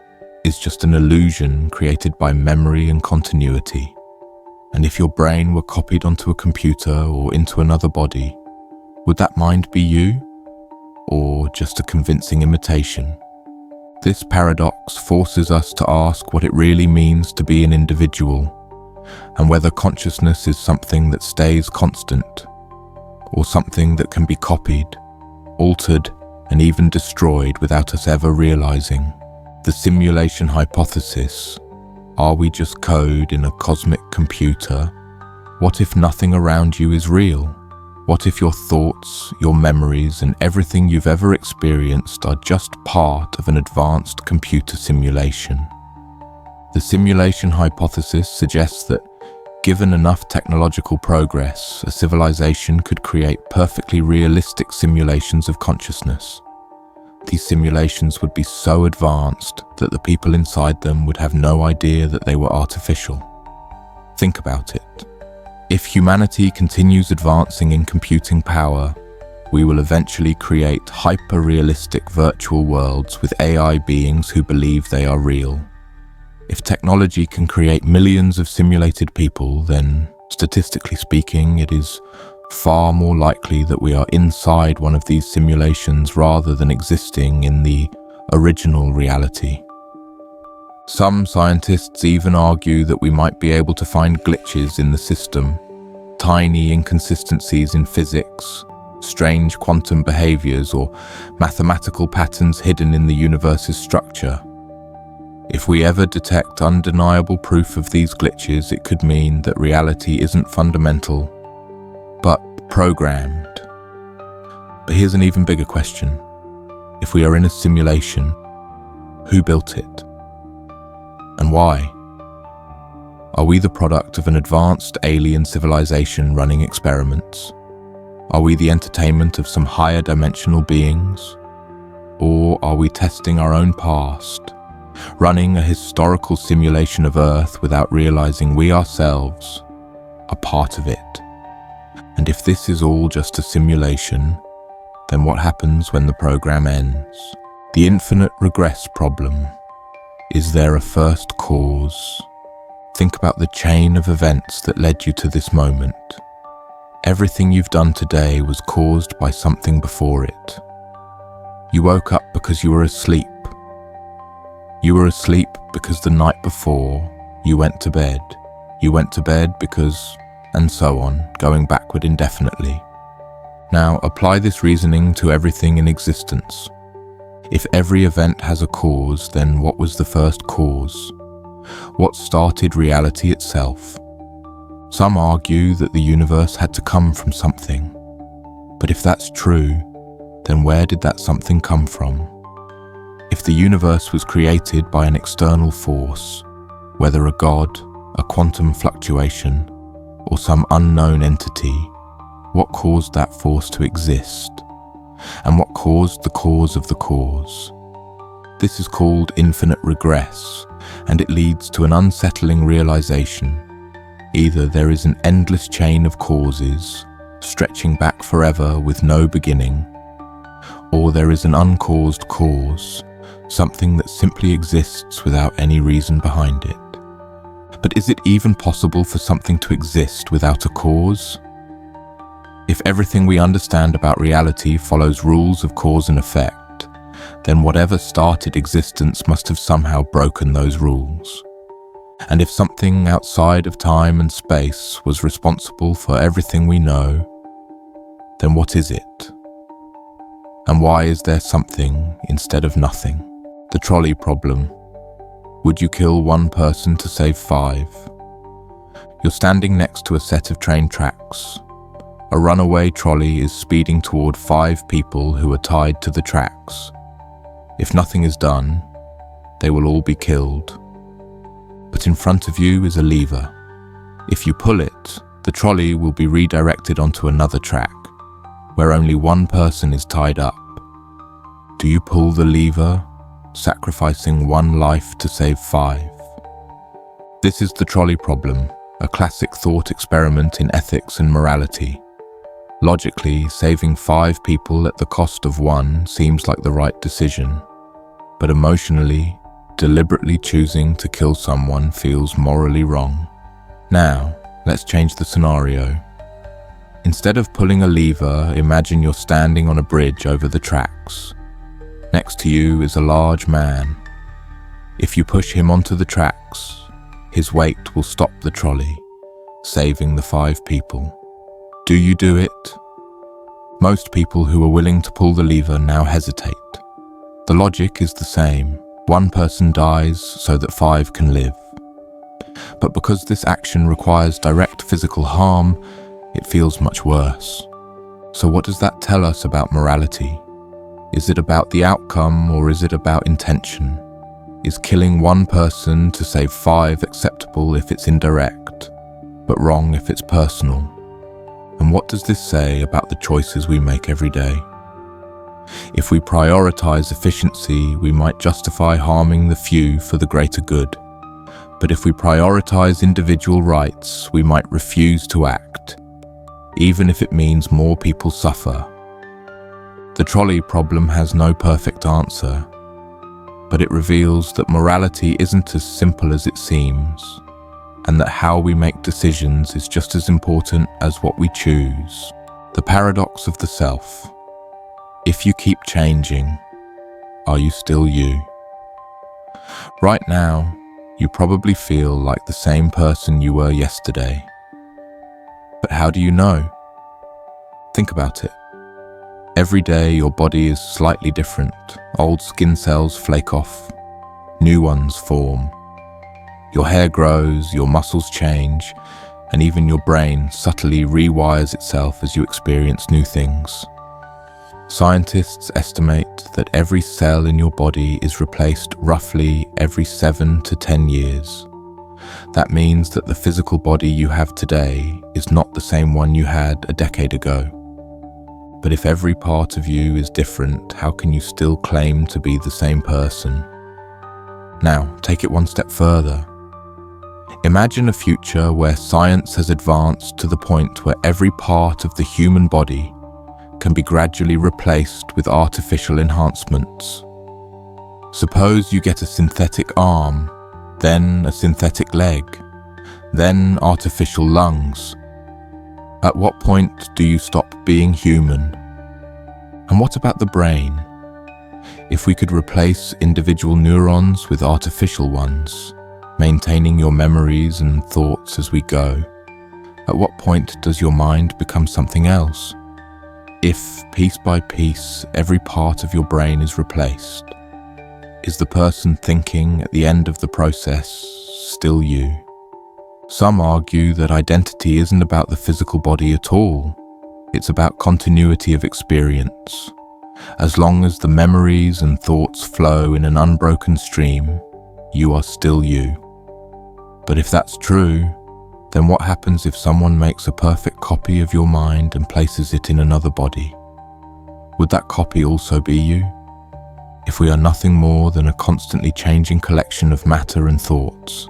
is just an illusion created by memory and continuity? And if your brain were copied onto a computer or into another body, would that mind be you? Or just a convincing imitation? This paradox forces us to ask what it really means to be an individual, and whether consciousness is something that stays constant, or something that can be copied, altered, and even destroyed without us ever realizing. The simulation hypothesis. Are we just code in a cosmic computer? What if nothing around you is real? What if your thoughts, your memories, and everything you've ever experienced are just part of an advanced computer simulation? The simulation hypothesis suggests that, given enough technological progress, a civilization could create perfectly realistic simulations of consciousness. These simulations would be so advanced that the people inside them would have no idea that they were artificial. Think about it. If humanity continues advancing in computing power, we will eventually create hyper-realistic virtual worlds with AI beings who believe they are real. If technology can create millions of simulated people, then, statistically speaking, it is far more likely that we are inside one of these simulations rather than existing in the original reality. Some scientists even argue that we might be able to find glitches in the system, tiny inconsistencies in physics, strange quantum behaviors, or mathematical patterns hidden in the universe's structure. If we ever detect undeniable proof of these glitches, it could mean that reality isn't fundamental, but programmed. But here's an even bigger question. If we are in a simulation, who built it? And why? Are we the product of an advanced alien civilization running experiments? Are we the entertainment of some higher dimensional beings? Or are we testing our own past, running a historical simulation of Earth without realizing we ourselves are part of it. And if this is all just a simulation, then what happens when the program ends? The infinite regress problem. Is there a first cause? Think about the chain of events that led you to this moment. Everything you've done today was caused by something before it. You woke up because you were asleep. You were asleep because the night before you went to bed. You went to bed because, and so on, going backward indefinitely. Now apply this reasoning to everything in existence. If every event has a cause, then what was the first cause? What started reality itself? Some argue that the universe had to come from something. But if that's true, then where did that something come from? If the universe was created by an external force, whether a god, a quantum fluctuation, or some unknown entity, what caused that force to exist? And what caused the cause of the cause? This is called infinite regress, and it leads to an unsettling realization. Either there is an endless chain of causes, stretching back forever with no beginning, or there is an uncaused cause, something that simply exists without any reason behind it. But is it even possible for something to exist without a cause? If everything we understand about reality follows rules of cause and effect, then whatever started existence must have somehow broken those rules. And if something outside of time and space was responsible for everything we know, then what is it? And why is there something instead of nothing? The trolley problem. Would you kill one person to save 5? You're standing next to a set of train tracks. A runaway trolley is speeding toward 5 people who are tied to the tracks. If nothing is done, they will all be killed. But in front of you is a lever. If you pull it, the trolley will be redirected onto another track, where only one person is tied up. Do you pull the lever, sacrificing one life to save 5? This is the trolley problem, a classic thought experiment in ethics and morality. Logically, saving 5 people at the cost of 1 seems like the right decision, but emotionally, deliberately choosing to kill someone feels morally wrong. Now, let's change the scenario. Instead of pulling a lever, imagine you're standing on a bridge over the tracks. Next to you is a large man. If you push him onto the tracks, his weight will stop the trolley, saving the 5 people. Do you do it? Most people who are willing to pull the lever now hesitate. The logic is the same. 1 person dies so that 5 can live. But because this action requires direct physical harm, it feels much worse. So what does that tell us about morality? Is it about the outcome or is it about intention? Is killing 1 person to save 5 acceptable if it's indirect, but wrong if it's personal? And what does this say about the choices we make every day? If we prioritize efficiency, we might justify harming the few for the greater good. But if we prioritize individual rights, we might refuse to act, even if it means more people suffer. The trolley problem has no perfect answer, but it reveals that morality isn't as simple as it seems, and that how we make decisions is just as important as what we choose. The paradox of the self. If you keep changing, are you still you? Right now, you probably feel like the same person you were yesterday. But how do you know? Think about it. Every day your body is slightly different. Old skin cells flake off, new ones form. Your hair grows, your muscles change, and even your brain subtly rewires itself as you experience new things. Scientists estimate that every cell in your body is replaced roughly every 7 to 10 years. That means that the physical body you have today is not the same one you had a decade ago. But if every part of you is different, how can you still claim to be the same person? Now, take it one step further. Imagine a future where science has advanced to the point where every part of the human body can be gradually replaced with artificial enhancements. Suppose you get a synthetic arm, then a synthetic leg, then artificial lungs. At what point do you stop being human? And what about the brain? If we could replace individual neurons with artificial ones, maintaining your memories and thoughts as we go, at what point does your mind become something else? If, piece by piece, every part of your brain is replaced, is the person thinking at the end of the process still you? Some argue that identity isn't about the physical body at all. It's about continuity of experience. As long as the memories and thoughts flow in an unbroken stream, you are still you. But if that's true, then what happens if someone makes a perfect copy of your mind and places it in another body? Would that copy also be you? If we are nothing more than a constantly changing collection of matter and thoughts,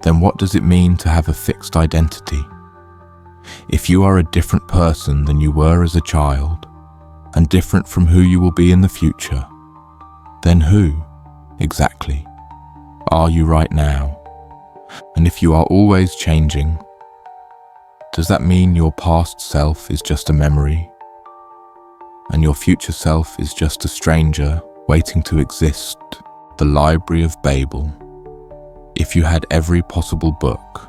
then what does it mean to have a fixed identity? If you are a different person than you were as a child, and different from who you will be in the future, then who, exactly, are you right now? And if you are always changing, does that mean your past self is just a memory, and your future self is just a stranger waiting to exist, the Library of Babel? If you had every possible book,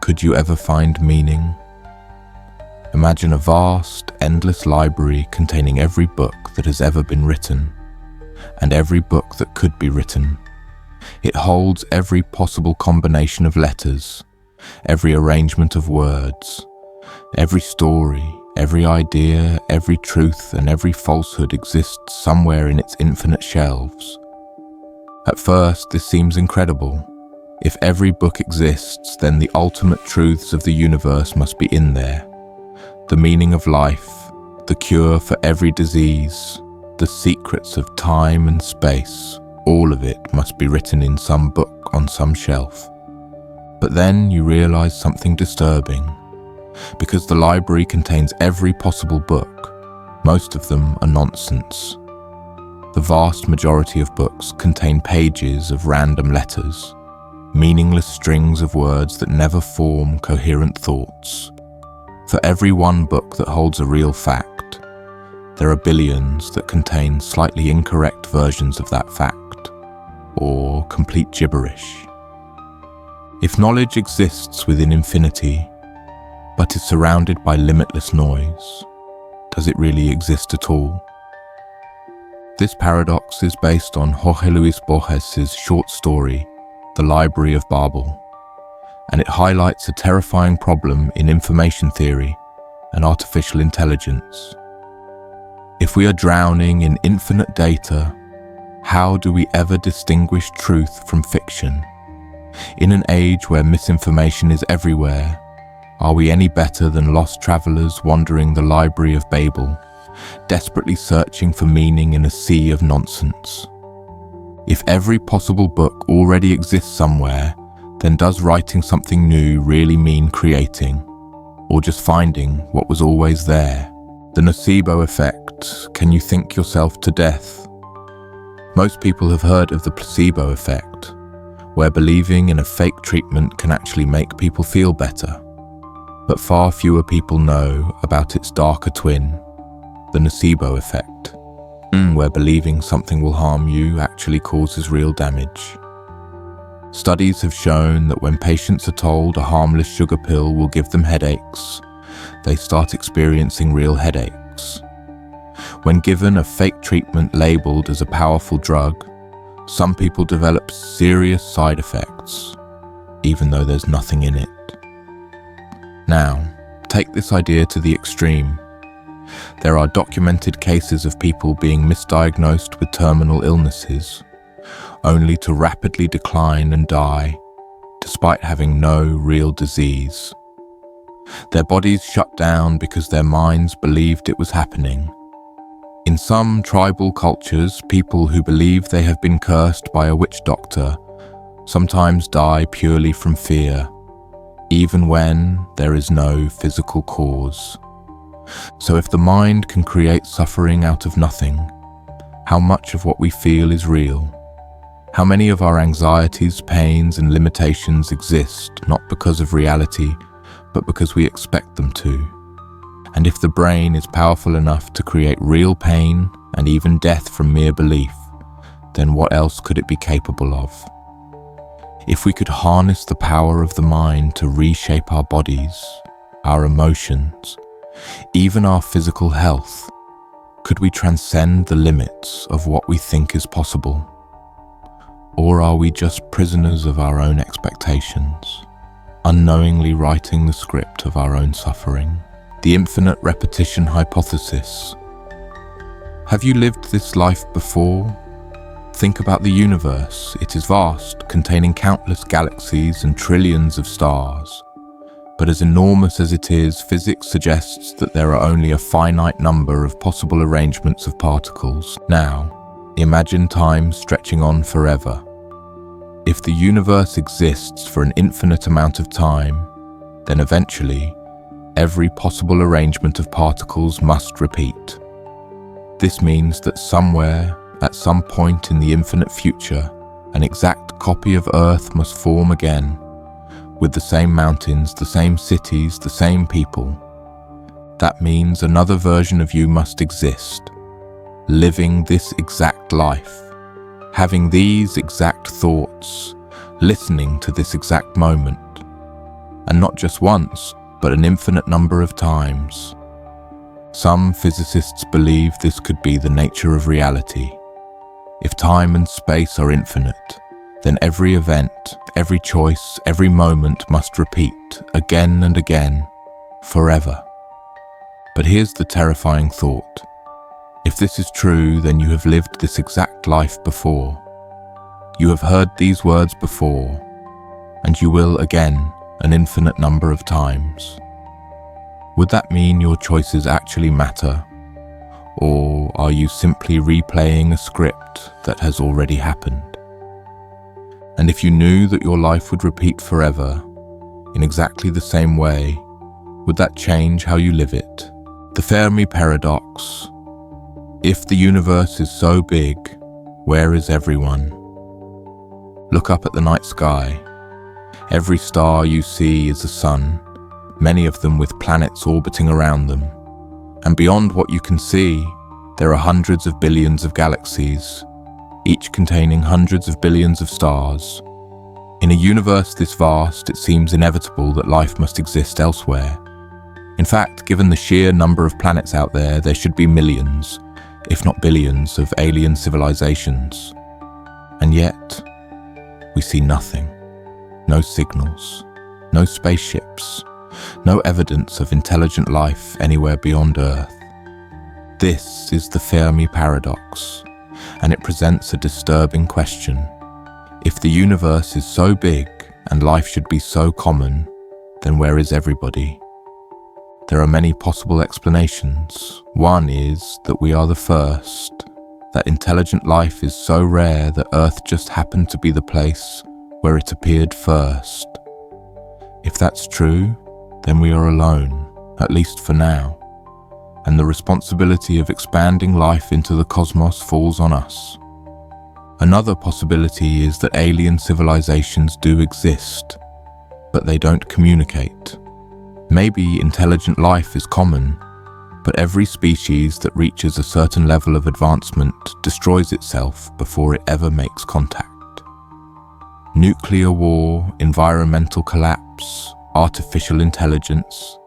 could you ever find meaning? Imagine a vast, endless library containing every book that has ever been written, and every book that could be written. It holds every possible combination of letters, every arrangement of words, every story, every idea, every truth, and every falsehood exists somewhere in its infinite shelves. At first, this seems incredible. If every book exists, then the ultimate truths of the universe must be in there. The meaning of life, the cure for every disease, the secrets of time and space, all of it must be written in some book on some shelf. But then you realize something disturbing. Because the library contains every possible book, most of them are nonsense. The vast majority of books contain pages of random letters, meaningless strings of words that never form coherent thoughts. For every one book that holds a real fact, there are billions that contain slightly incorrect versions of that fact, or complete gibberish. If knowledge exists within infinity, but is surrounded by limitless noise, does it really exist at all? This paradox is based on Jorge Luis Borges' short story, The Library of Babel, and it highlights a terrifying problem in information theory and artificial intelligence. If we are drowning in infinite data, how do we ever distinguish truth from fiction? In an age where misinformation is everywhere, are we any better than lost travelers wandering the Library of Babel, desperately searching for meaning in a sea of nonsense? If every possible book already exists somewhere, then does writing something new really mean creating, or just finding what was always there? The Nocebo Effect, can you think yourself to death? Most people have heard of the placebo effect, where believing in a fake treatment can actually make people feel better. But far fewer people know about its darker twin, the Nocebo Effect, where believing something will harm you actually causes real damage. Studies have shown that when patients are told a harmless sugar pill will give them headaches, they start experiencing real headaches. When given a fake treatment labeled as a powerful drug, some people develop serious side effects, even though there's nothing in it. Now, take this idea to the extreme. There are documented cases of people being misdiagnosed with terminal illnesses, only to rapidly decline and die, despite having no real disease. Their bodies shut down because their minds believed it was happening. In some tribal cultures, people who believe they have been cursed by a witch doctor sometimes die purely from fear, even when there is no physical cause. So if the mind can create suffering out of nothing, how much of what we feel is real? How many of our anxieties, pains, and limitations exist not because of reality, but because we expect them to? And if the brain is powerful enough to create real pain and even death from mere belief, then what else could it be capable of? If we could harness the power of the mind to reshape our bodies, our emotions, even our physical health, could we transcend the limits of what we think is possible? Or are we just prisoners of our own expectations, unknowingly writing the script of our own suffering? The infinite repetition hypothesis. Have you lived this life before? Think about the universe. It is vast, containing countless galaxies and trillions of stars. But as enormous as it is, physics suggests that there are only a finite number of possible arrangements of particles. Now, imagine time stretching on forever. If the universe exists for an infinite amount of time, then eventually, every possible arrangement of particles must repeat. This means that somewhere, at some point in the infinite future, an exact copy of Earth must form again, with the same mountains, the same cities, the same people. That means another version of you must exist, living this exact life, having these exact thoughts, listening to this exact moment, and not just once, but an infinite number of times. Some physicists believe this could be the nature of reality. If time and space are infinite, then every event, every choice, every moment must repeat again and again, forever. But here's the terrifying thought. If this is true, then you have lived this exact life before. You have heard these words before, and you will again an infinite number of times. Would that mean your choices actually matter? Or are you simply replaying a script that has already happened? And if you knew that your life would repeat forever, in exactly the same way, would that change how you live it? The Fermi Paradox. If the universe is so big, where is everyone? Look up at the night sky. Every star you see is a sun, many of them with planets orbiting around them. And beyond what you can see, there are hundreds of billions of galaxies, each containing hundreds of billions of stars. In a universe this vast, it seems inevitable that life must exist elsewhere. In fact, given the sheer number of planets out there, there should be millions, if not billions, of alien civilizations. And yet, we see nothing. No signals, no spaceships, no evidence of intelligent life anywhere beyond Earth. This is the Fermi Paradox, and it presents a disturbing question. If the universe is so big and life should be so common, then where is everybody? There are many possible explanations. One is that we are the first, that intelligent life is so rare that Earth just happened to be the place where it appeared first. If that's true, then we are alone, at least for now, and the responsibility of expanding life into the cosmos falls on us. Another possibility is that alien civilizations do exist, but they don't communicate. Maybe intelligent life is common, but every species that reaches a certain level of advancement destroys itself before it ever makes contact. Nuclear war, environmental collapse, artificial intelligence.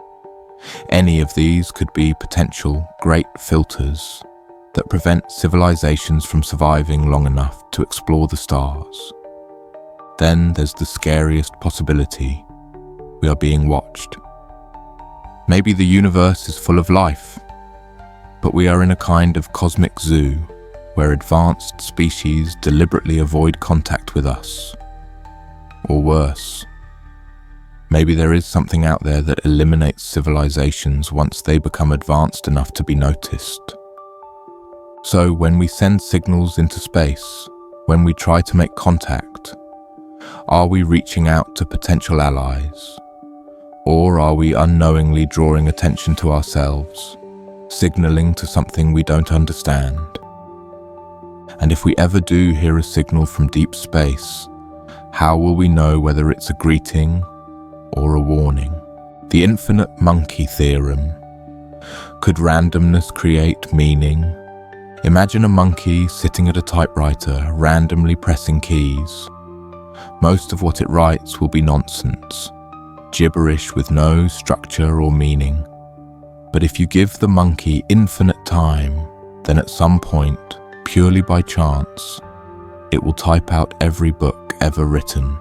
Any of these could be potential great filters that prevent civilizations from surviving long enough to explore the stars. Then there's the scariest possibility. We are being watched. Maybe the universe is full of life, but we are in a kind of cosmic zoo where advanced species deliberately avoid contact with us. Or worse, maybe there is something out there that eliminates civilizations once they become advanced enough to be noticed. So when we send signals into space, when we try to make contact, Are we reaching out to potential allies? Or are we unknowingly drawing attention to ourselves, signaling to something we don't understand? And if we ever do hear a signal from deep space, how will we know whether it's a greeting or a warning? The infinite monkey theorem. Could randomness create meaning? Imagine a monkey sitting at a typewriter, randomly pressing keys. Most of what it writes will be nonsense, gibberish with no structure or meaning. But if you give the monkey infinite time, then at some point, purely by chance, it will type out every book ever written.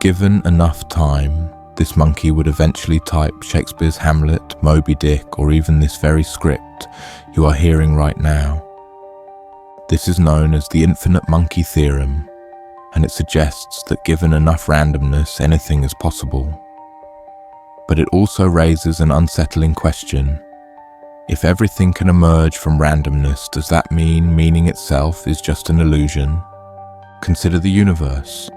Given enough time, this monkey would eventually type Shakespeare's Hamlet, Moby Dick, or even this very script you are hearing right now. This is known as the infinite monkey theorem, and it suggests that given enough randomness, anything is possible. But it also raises an unsettling question. If everything can emerge from randomness, does that mean meaning itself is just an illusion? Consider the universe.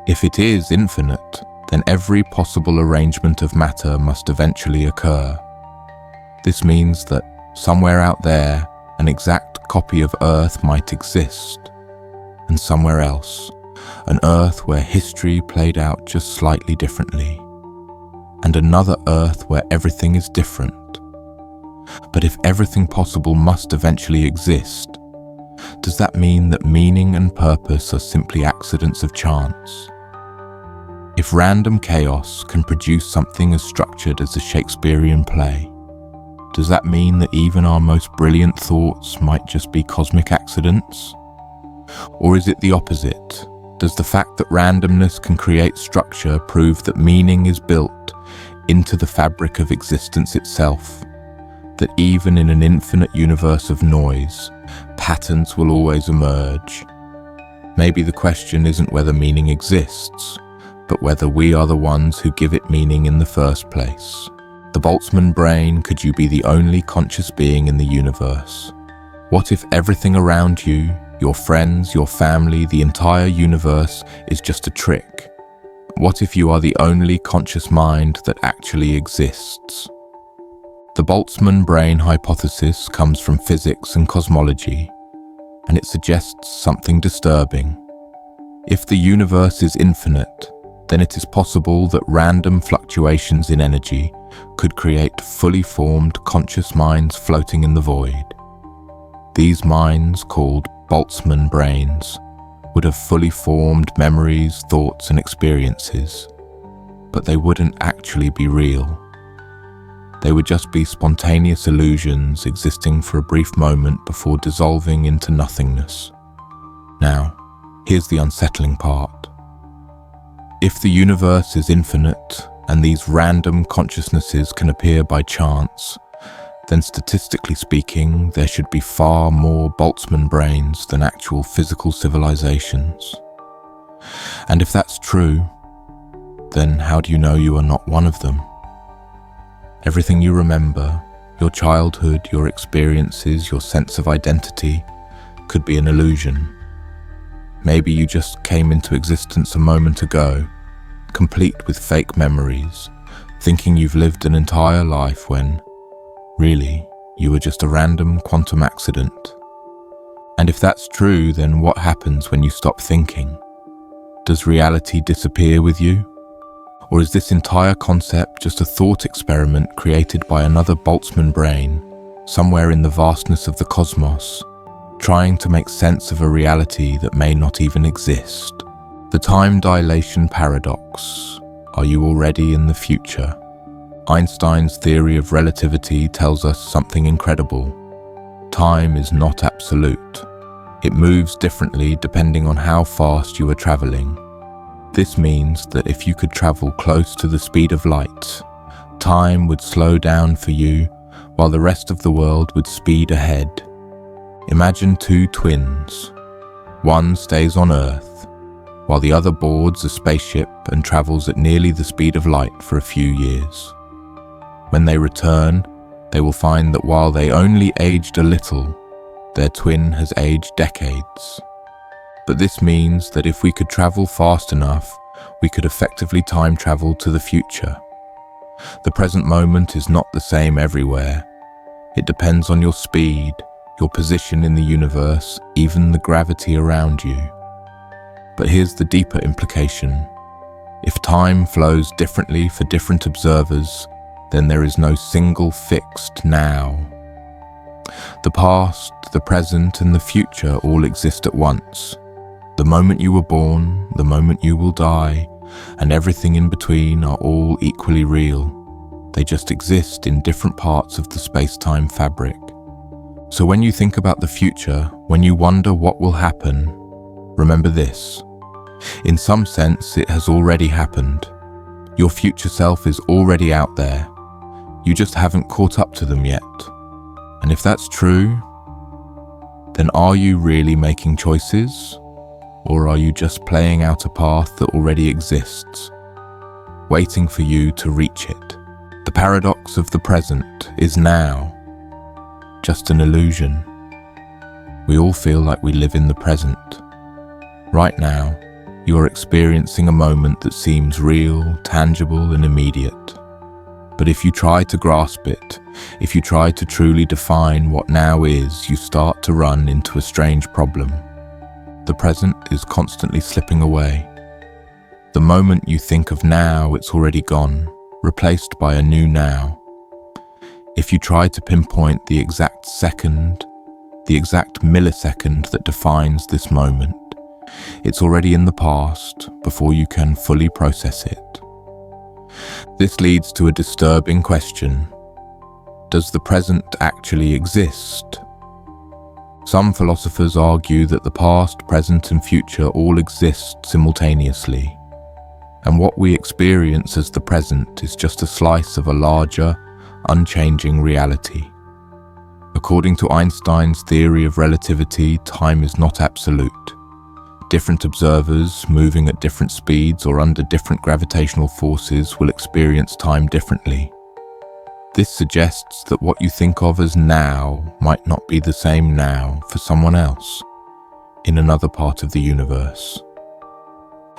If it is infinite, then every possible arrangement of matter must eventually occur. This means that somewhere out there, an exact copy of Earth might exist, and somewhere else, an Earth where history played out just slightly differently, and another Earth where everything is different. But if everything possible must eventually exist, does that mean that meaning and purpose are simply accidents of chance? If random chaos can produce something as structured as a Shakespearean play, does that mean that even our most brilliant thoughts might just be cosmic accidents? Or is it the opposite? Does the fact that randomness can create structure prove that meaning is built into the fabric of existence itself? That even in an infinite universe of noise, patterns will always emerge? Maybe the question isn't whether meaning exists, but whether we are the ones who give it meaning in the first place. The Boltzmann Brain, could you be the only conscious being in the universe? What if everything around you, your friends, your family, the entire universe is just a trick? What if you are the only conscious mind that actually exists? The Boltzmann Brain hypothesis comes from physics and cosmology, and it suggests something disturbing. If the universe is infinite, then it is possible that random fluctuations in energy could create fully formed conscious minds floating in the void. These minds, called Boltzmann brains, would have fully formed memories, thoughts, and experiences, but they wouldn't actually be real. They would just be spontaneous illusions existing for a brief moment before dissolving into nothingness. Now, here's the unsettling part. If the universe is infinite, and these random consciousnesses can appear by chance, then statistically speaking, there should be far more Boltzmann brains than actual physical civilizations. And if that's true, then how do you know you are not one of them? Everything you remember, your childhood, your experiences, your sense of identity, could be an illusion. Maybe you just came into existence a moment ago, complete with fake memories, thinking you've lived an entire life when, really, you were just a random quantum accident. And if that's true, then what happens when you stop thinking? Does reality disappear with you? Or is this entire concept just a thought experiment created by another Boltzmann brain, somewhere in the vastness of the cosmos, trying to make sense of a reality that may not even exist? The time dilation paradox. Are you already in the future? Einstein's theory of relativity tells us something incredible. Time is not absolute. It moves differently depending on how fast you are traveling. This means that if you could travel close to the speed of light, time would slow down for you while the rest of the world would speed ahead. Imagine two twins. One stays on Earth, while the other boards a spaceship and travels at nearly the speed of light for a few years. When they return, they will find that while they only aged a little, their twin has aged decades. But this means that if we could travel fast enough, we could effectively time travel to the future. The present moment is not the same everywhere. It depends on your speed, your position in the universe, even the gravity around you. But here's the deeper implication. If time flows differently for different observers, then there is no single fixed now. The past, the present, and the future all exist at once. The moment you were born, the moment you will die, and everything in between are all equally real. They just exist in different parts of the space-time fabric. So when you think about the future, when you wonder what will happen, remember this. In some sense, it has already happened. Your future self is already out there. You just haven't caught up to them yet. And if that's true, then are you really making choices? Or are you just playing out a path that already exists, waiting for you to reach it? The paradox of the present is now just an illusion. We all feel like we live in the present. Right now, you are experiencing a moment that seems real, tangible, and immediate. But if you try to grasp it, if you try to truly define what now is, you start to run into a strange problem. The present is constantly slipping away. The moment you think of now, it's already gone, replaced by a new now. If you try to pinpoint the exact second, the exact millisecond that defines this moment, it's already in the past before you can fully process it. This leads to a disturbing question. Does the present actually exist? Some philosophers argue that the past, present, and future all exist simultaneously, and what we experience as the present is just a slice of a larger, unchanging reality. According to Einstein's theory of relativity, time is not absolute. Different observers, moving at different speeds or under different gravitational forces, will experience time differently. This suggests that what you think of as now might not be the same now for someone else, in another part of the universe.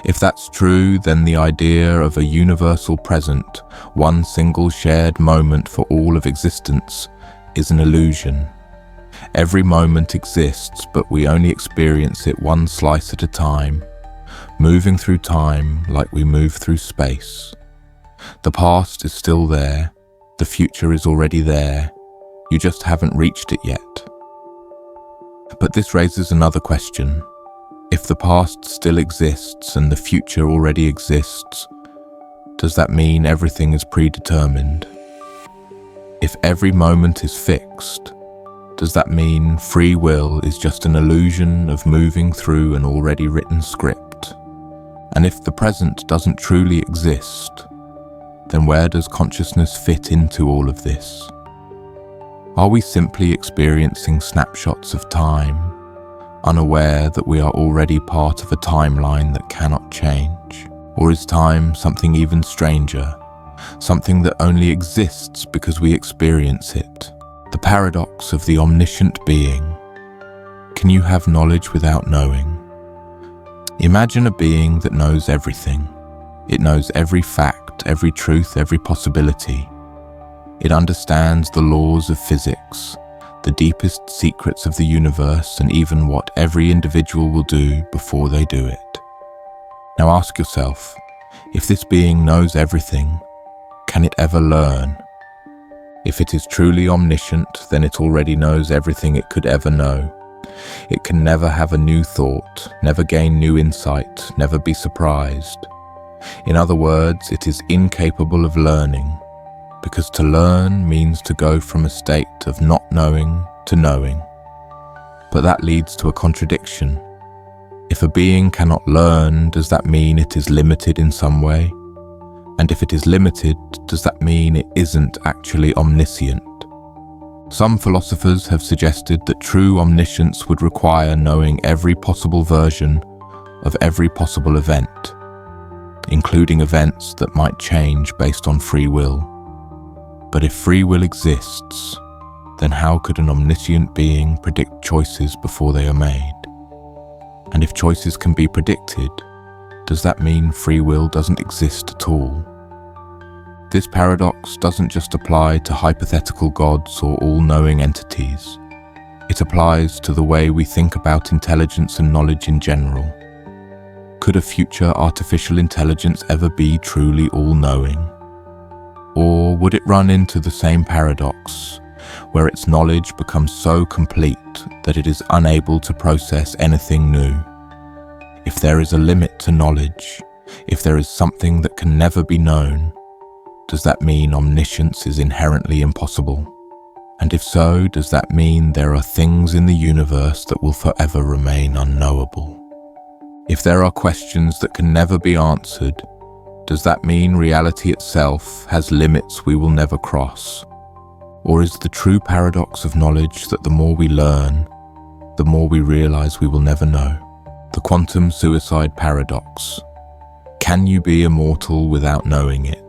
If that's true, then the idea of a universal present, one single shared moment for all of existence, is an illusion. Every moment exists, but we only experience it one slice at a time, moving through time like we move through space. The past is still there, the future is already there, you just haven't reached it yet. But this raises another question. If the past still exists and the future already exists, does that mean everything is predetermined? If every moment is fixed, does that mean free will is just an illusion of moving through an already written script? And if the present doesn't truly exist, then where does consciousness fit into all of this? Are we simply experiencing snapshots of time, unaware that we are already part of a timeline that cannot change? Or is time something even stranger, something that only exists because we experience it? The paradox of the omniscient being. Can you have knowledge without knowing? Imagine a being that knows everything. It knows every fact, every truth, every possibility. It understands the laws of physics, the deepest secrets of the universe, and even what every individual will do before they do it. Now ask yourself, if this being knows everything, can it ever learn? If it is truly omniscient, then it already knows everything it could ever know. It can never have a new thought, never gain new insight, never be surprised. In other words, it is incapable of learning, because to learn means to go from a state of not knowing to knowing. But that leads to a contradiction. If a being cannot learn, does that mean it is limited in some way? And if it is limited, does that mean it isn't actually omniscient? Some philosophers have suggested that true omniscience would require knowing every possible version of every possible event, including events that might change based on free will. But if free will exists, then how could an omniscient being predict choices before they are made? And if choices can be predicted, does that mean free will doesn't exist at all? This paradox doesn't just apply to hypothetical gods or all-knowing entities. It applies to the way we think about intelligence and knowledge in general. Could a future artificial intelligence ever be truly all-knowing? Or would it run into the same paradox, where its knowledge becomes so complete that it is unable to process anything new? If there is a limit to knowledge, if there is something that can never be known, does that mean omniscience is inherently impossible? And if so, does that mean there are things in the universe that will forever remain unknowable? If there are questions that can never be answered, does that mean reality itself has limits we will never cross? Or is the true paradox of knowledge that the more we learn, the more we realize we will never know? The quantum suicide paradox. Can you be immortal without knowing it?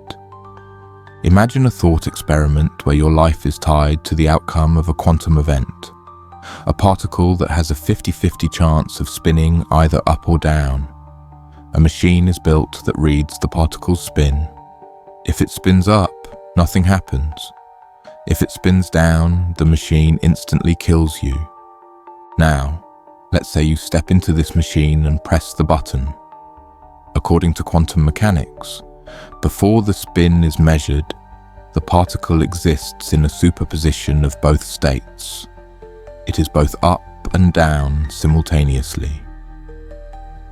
Imagine a thought experiment where your life is tied to the outcome of a quantum event, a particle that has a 50-50 chance of spinning either up or down. A machine is built that reads the particle's spin. If it spins up, nothing happens. If it spins down, the machine instantly kills you. Now, let's say you step into this machine and press the button. According to quantum mechanics, before the spin is measured, the particle exists in a superposition of both states. It is both up and down simultaneously.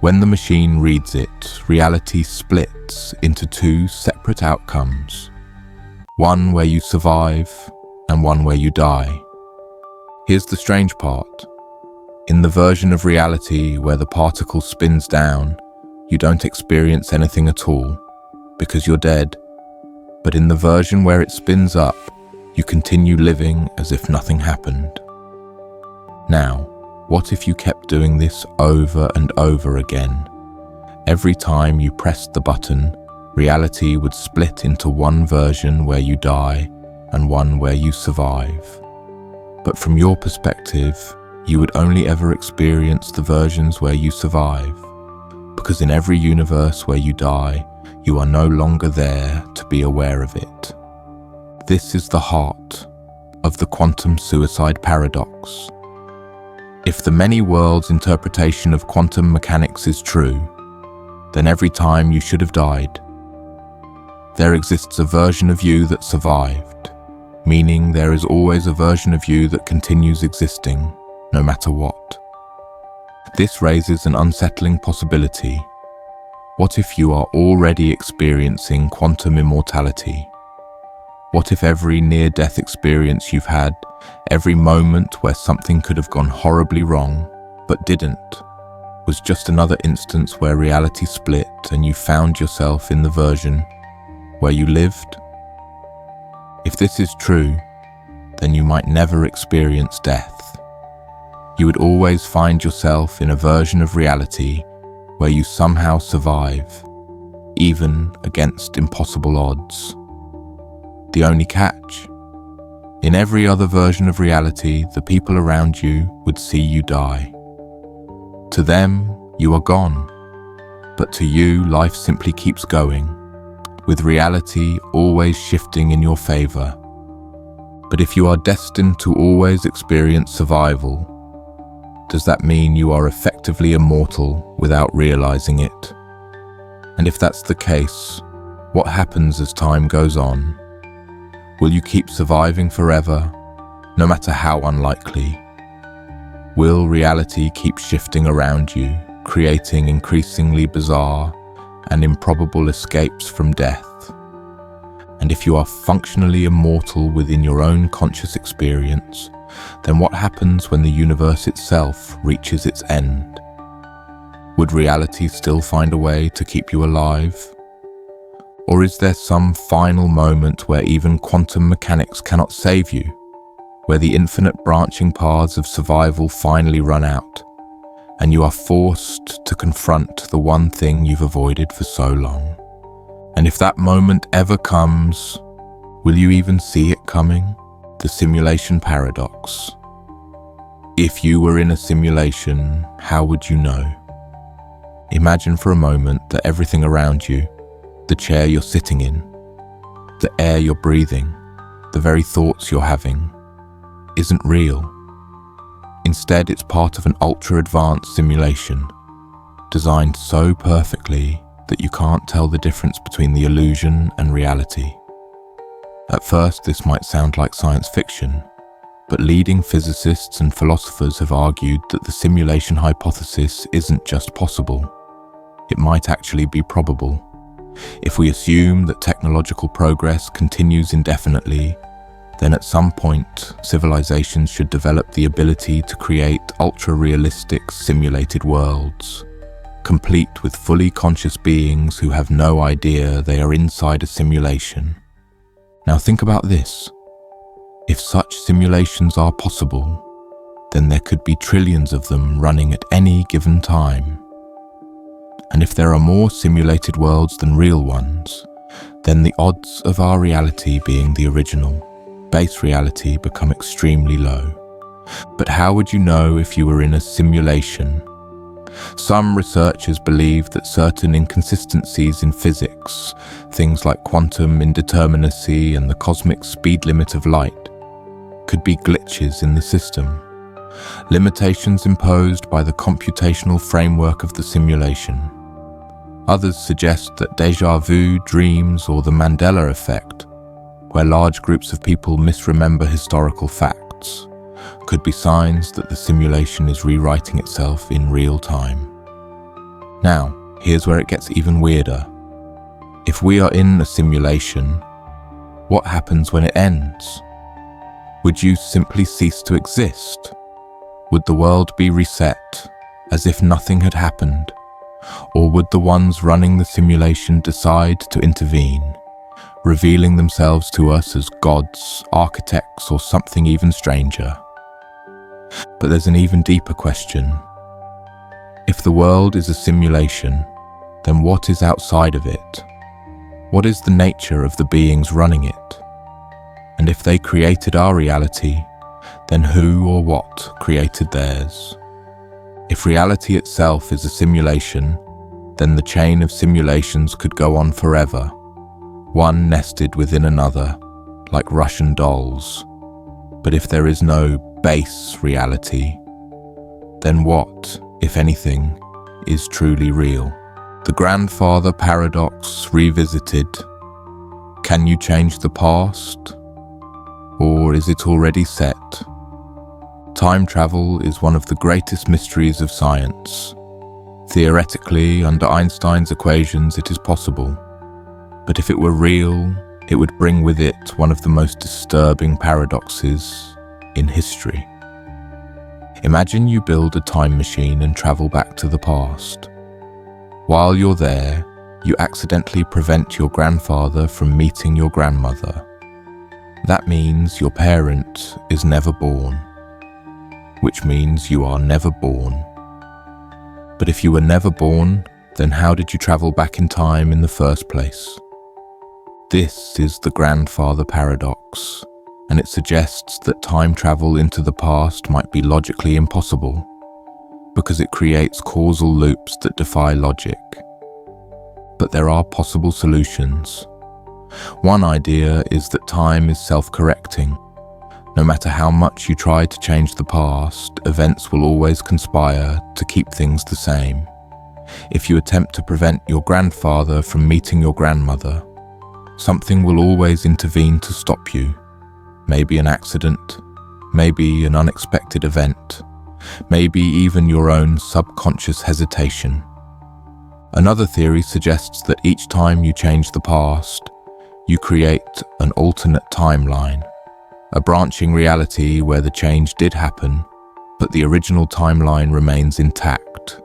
When the machine reads it, reality splits into two separate outcomes, one where you survive and one where you die. Here's the strange part. In the version of reality where the particle spins down, you don't experience anything at all, because you're dead. But in the version where it spins up, you continue living as if nothing happened. Now, what if you kept doing this over and over again? Every time you pressed the button, reality would split into one version where you die and one where you survive. But from your perspective, you would only ever experience the versions where you survive, because in every universe where you die, you are no longer there to be aware of it. This is the heart of the quantum suicide paradox. If the many worlds interpretation of quantum mechanics is true, then every time you should have died, there exists a version of you that survived, meaning there is always a version of you that continues existing, no matter what. This raises an unsettling possibility. What if you are already experiencing quantum immortality? What if every near-death experience you've had, every moment where something could have gone horribly wrong, but didn't, was just another instance where reality split and you found yourself in the version where you lived? If this is true, then you might never experience death. You would always find yourself in a version of reality where you somehow survive, even against impossible odds. The only catch: in every other version of reality, the people around you would see you die. To them, you are gone, but to you, life simply keeps going, with reality always shifting in your favor. But if you are destined to always experience survival, does that mean you are effectively immortal without realizing it? And if that's the case, what happens as time goes on? Will you keep surviving forever, no matter how unlikely? Will reality keep shifting around you, creating increasingly bizarre and improbable escapes from death? And if you are functionally immortal within your own conscious experience, then what happens when the universe itself reaches its end? Would reality still find a way to keep you alive? Or is there some final moment where even quantum mechanics cannot save you, where the infinite branching paths of survival finally run out, and you are forced to confront the one thing you've avoided for so long? And if that moment ever comes, will you even see it coming? The simulation paradox. If you were in a simulation, how would you know? Imagine for a moment that everything around you, the chair you're sitting in, the air you're breathing, the very thoughts you're having, isn't real. Instead, it's part of an ultra-advanced simulation, designed so perfectly that you can't tell the difference between the illusion and reality. At first, this might sound like science fiction, but leading physicists and philosophers have argued that the simulation hypothesis isn't just possible. It might actually be probable. If we assume that technological progress continues indefinitely, then at some point, civilizations should develop the ability to create ultra-realistic simulated worlds, complete with fully conscious beings who have no idea they are inside a simulation. Now think about this. If such simulations are possible, then there could be trillions of them running at any given time. And if there are more simulated worlds than real ones, then the odds of our reality being the original, base reality become extremely low. But how would you know if you were in a simulation? Some researchers believe that certain inconsistencies in physics, things like quantum indeterminacy and the cosmic speed limit of light, could be glitches in the system, limitations imposed by the computational framework of the simulation. Others suggest that déjà vu dreams or the Mandela Effect, where large groups of people misremember historical facts, could be signs that the simulation is rewriting itself in real time. Now, here's where it gets even weirder. If we are in a simulation, what happens when it ends? Would you simply cease to exist? Would the world be reset, as if nothing had happened? Or would the ones running the simulation decide to intervene, revealing themselves to us as gods, architects, or something even stranger? But there's an even deeper question. If the world is a simulation, then what is outside of it? What is the nature of the beings running it? And if they created our reality, then who or what created theirs? If reality itself is a simulation, then the chain of simulations could go on forever, one nested within another, like Russian dolls. But if there is no base reality, then what, if anything, is truly real? The Grandfather Paradox revisited. Can you change the past? Or is it already set? Time travel is one of the greatest mysteries of science. Theoretically, under Einstein's equations, it is possible. But if it were real, it would bring with it one of the most disturbing paradoxes in history. Imagine you build a time machine and travel back to the past. While you're there, you accidentally prevent your grandfather from meeting your grandmother. That means your parent is never born, which means you are never born. But if you were never born, then how did you travel back in time in the first place? This is the Grandfather Paradox, and it suggests that time travel into the past might be logically impossible, because it creates causal loops that defy logic. But there are possible solutions. One idea is that time is self-correcting. No matter how much you try to change the past, events will always conspire to keep things the same. If you attempt to prevent your grandfather from meeting your grandmother, something will always intervene to stop you. Maybe an accident, maybe an unexpected event, maybe even your own subconscious hesitation. Another theory suggests that each time you change the past, you create an alternate timeline, a branching reality where the change did happen, but the original timeline remains intact.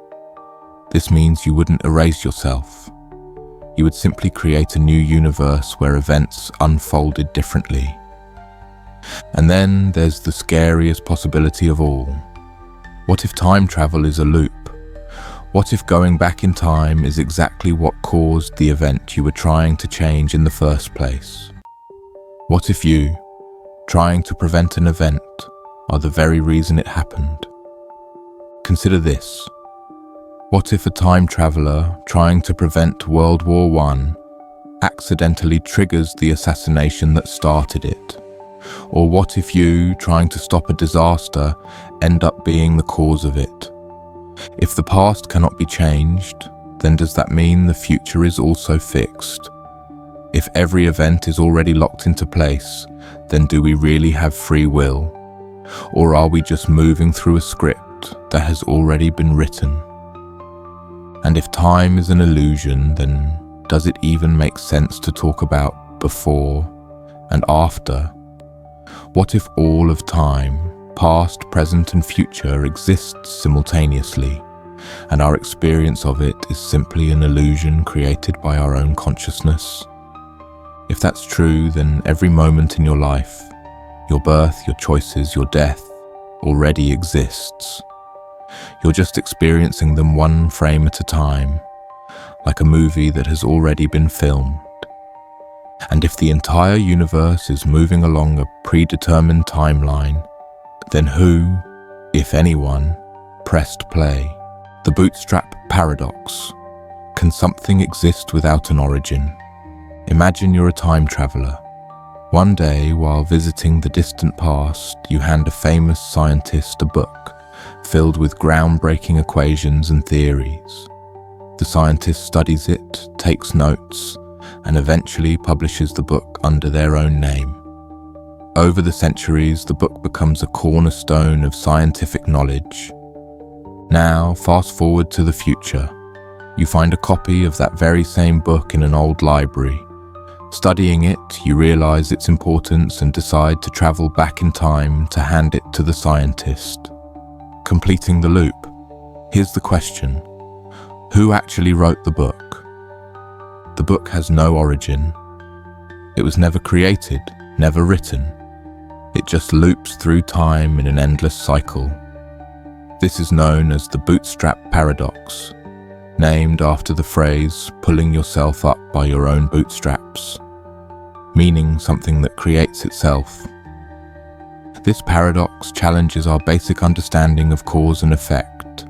This means you wouldn't erase yourself. You would simply create a new universe where events unfolded differently. And then there's the scariest possibility of all. What if time travel is a loop? What if going back in time is exactly what caused the event you were trying to change in the first place? What if you, trying to prevent an event, are the very reason it happened? Consider this. What if a time traveler trying to prevent World War I accidentally triggers the assassination that started it? Or what if you, trying to stop a disaster, end up being the cause of it? If the past cannot be changed, then does that mean the future is also fixed? If every event is already locked into place, then do we really have free will? Or are we just moving through a script that has already been written? And if time is an illusion, then does it even make sense to talk about before and after? What if all of time, past, present and future, exists simultaneously, and our experience of it is simply an illusion created by our own consciousness? If that's true, then every moment in your life, your birth, your choices, your death, already exists. You're just experiencing them one frame at a time, like a movie that has already been filmed. And if the entire universe is moving along a predetermined timeline, then who, if anyone, pressed play? The Bootstrap Paradox. Can something exist without an origin? Imagine you're a time traveler. One day, while visiting the distant past, you hand a famous scientist a book filled with groundbreaking equations and theories. The scientist studies it, takes notes, and eventually publishes the book under their own name. Over the centuries, the book becomes a cornerstone of scientific knowledge. Now, fast forward to the future. You find a copy of that very same book in an old library. Studying it, you realize its importance and decide to travel back in time to hand it to the scientist. Completing the loop. Here's the question. Who actually wrote the book? The book has no origin. It was never created, never written. It just loops through time in an endless cycle. This is known as the Bootstrap Paradox, named after the phrase pulling yourself up by your own bootstraps, meaning something that creates itself. This paradox challenges our basic understanding of cause and effect.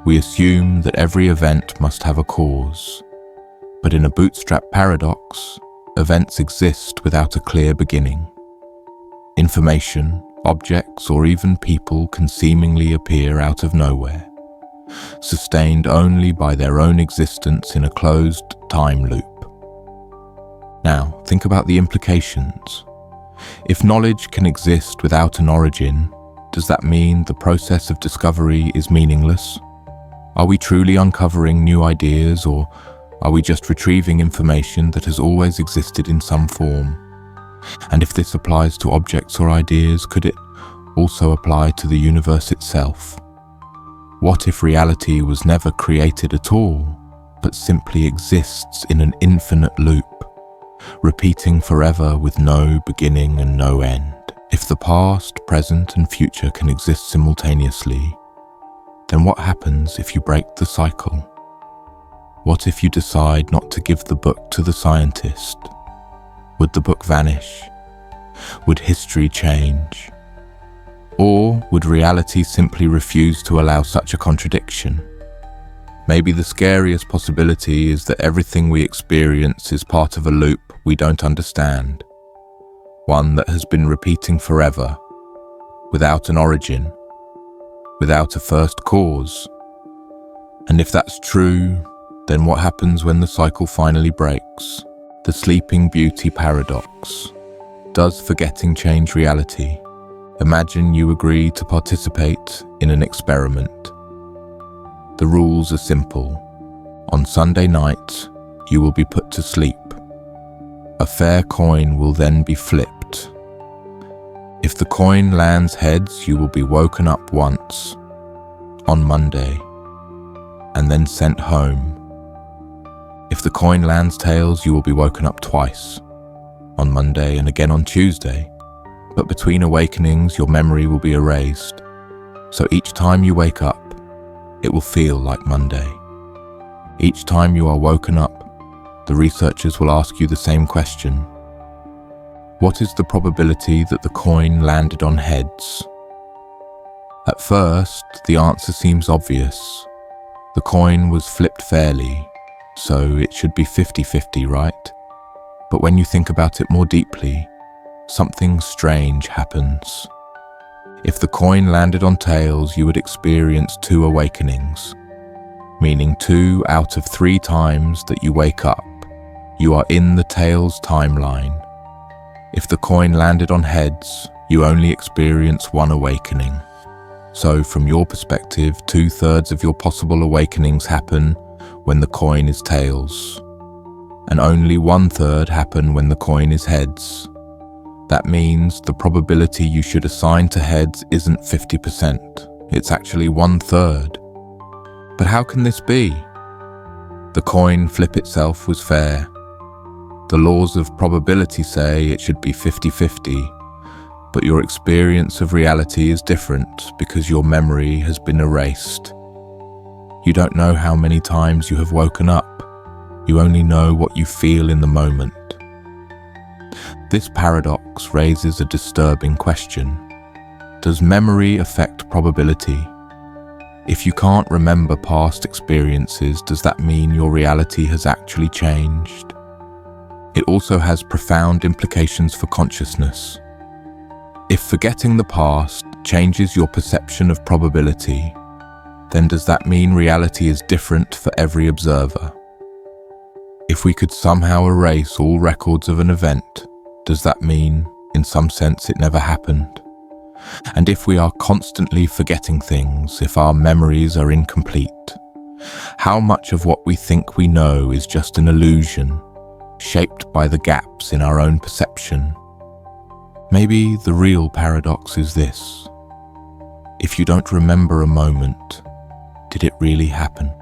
We assume that every event must have a cause, but in a Bootstrap Paradox, events exist without a clear beginning. Information, objects, or even people can seemingly appear out of nowhere, sustained only by their own existence in a closed time loop. Now, think about the implications. If knowledge can exist without an origin, does that mean the process of discovery is meaningless? Are we truly uncovering new ideas, or are we just retrieving information that has always existed in some form? And if this applies to objects or ideas, could it also apply to the universe itself? What if reality was never created at all, but simply exists in an infinite loop, repeating forever with no beginning and no end? If the past, present, and future can exist simultaneously, then what happens if you break the cycle? What if you decide not to give the book to the scientist? Would the book vanish? Would history change? Or would reality simply refuse to allow such a contradiction? Maybe the scariest possibility is that everything we experience is part of a loop we don't understand, one that has been repeating forever, without an origin, without a first cause. And if that's true, then what happens when the cycle finally breaks? The Sleeping Beauty Paradox. Does forgetting change reality? Imagine you agree to participate in an experiment. The rules are simple. On Sunday night, you will be put to sleep. A fair coin will then be flipped. If the coin lands heads, you will be woken up once, on Monday, and then sent home. If the coin lands tails, you will be woken up twice, on Monday and again on Tuesday. But between awakenings, your memory will be erased. So each time you wake up, it will feel like Monday. Each time you are woken up, the researchers will ask you the same question. What is the probability that the coin landed on heads? At first, the answer seems obvious. The coin was flipped fairly, so it should be 50-50, right? But when you think about it more deeply, something strange happens. If the coin landed on tails, you would experience 2 awakenings, meaning 2 out of 3 times that you wake up, you are in the tails timeline. If the coin landed on heads, you only experience 1 awakening. So from your perspective, 2/3 of your possible awakenings happen when the coin is tails, and only 1/3 happen when the coin is heads. That means the probability you should assign to heads isn't 50%, it's actually 1/3. But how can this be? The coin flip itself was fair. The laws of probability say it should be 50-50, but your experience of reality is different because your memory has been erased. You don't know how many times you have woken up. You only know what you feel in the moment. This paradox raises a disturbing question. Does memory affect probability? If you can't remember past experiences, does that mean your reality has actually changed? It also has profound implications for consciousness. If forgetting the past changes your perception of probability, then does that mean reality is different for every observer? If we could somehow erase all records of an event, does that mean, in some sense, it never happened? And if we are constantly forgetting things, if our memories are incomplete, how much of what we think we know is just an illusion, shaped by the gaps in our own perception? Maybe the real paradox is this. If you don't remember a moment, did it really happen?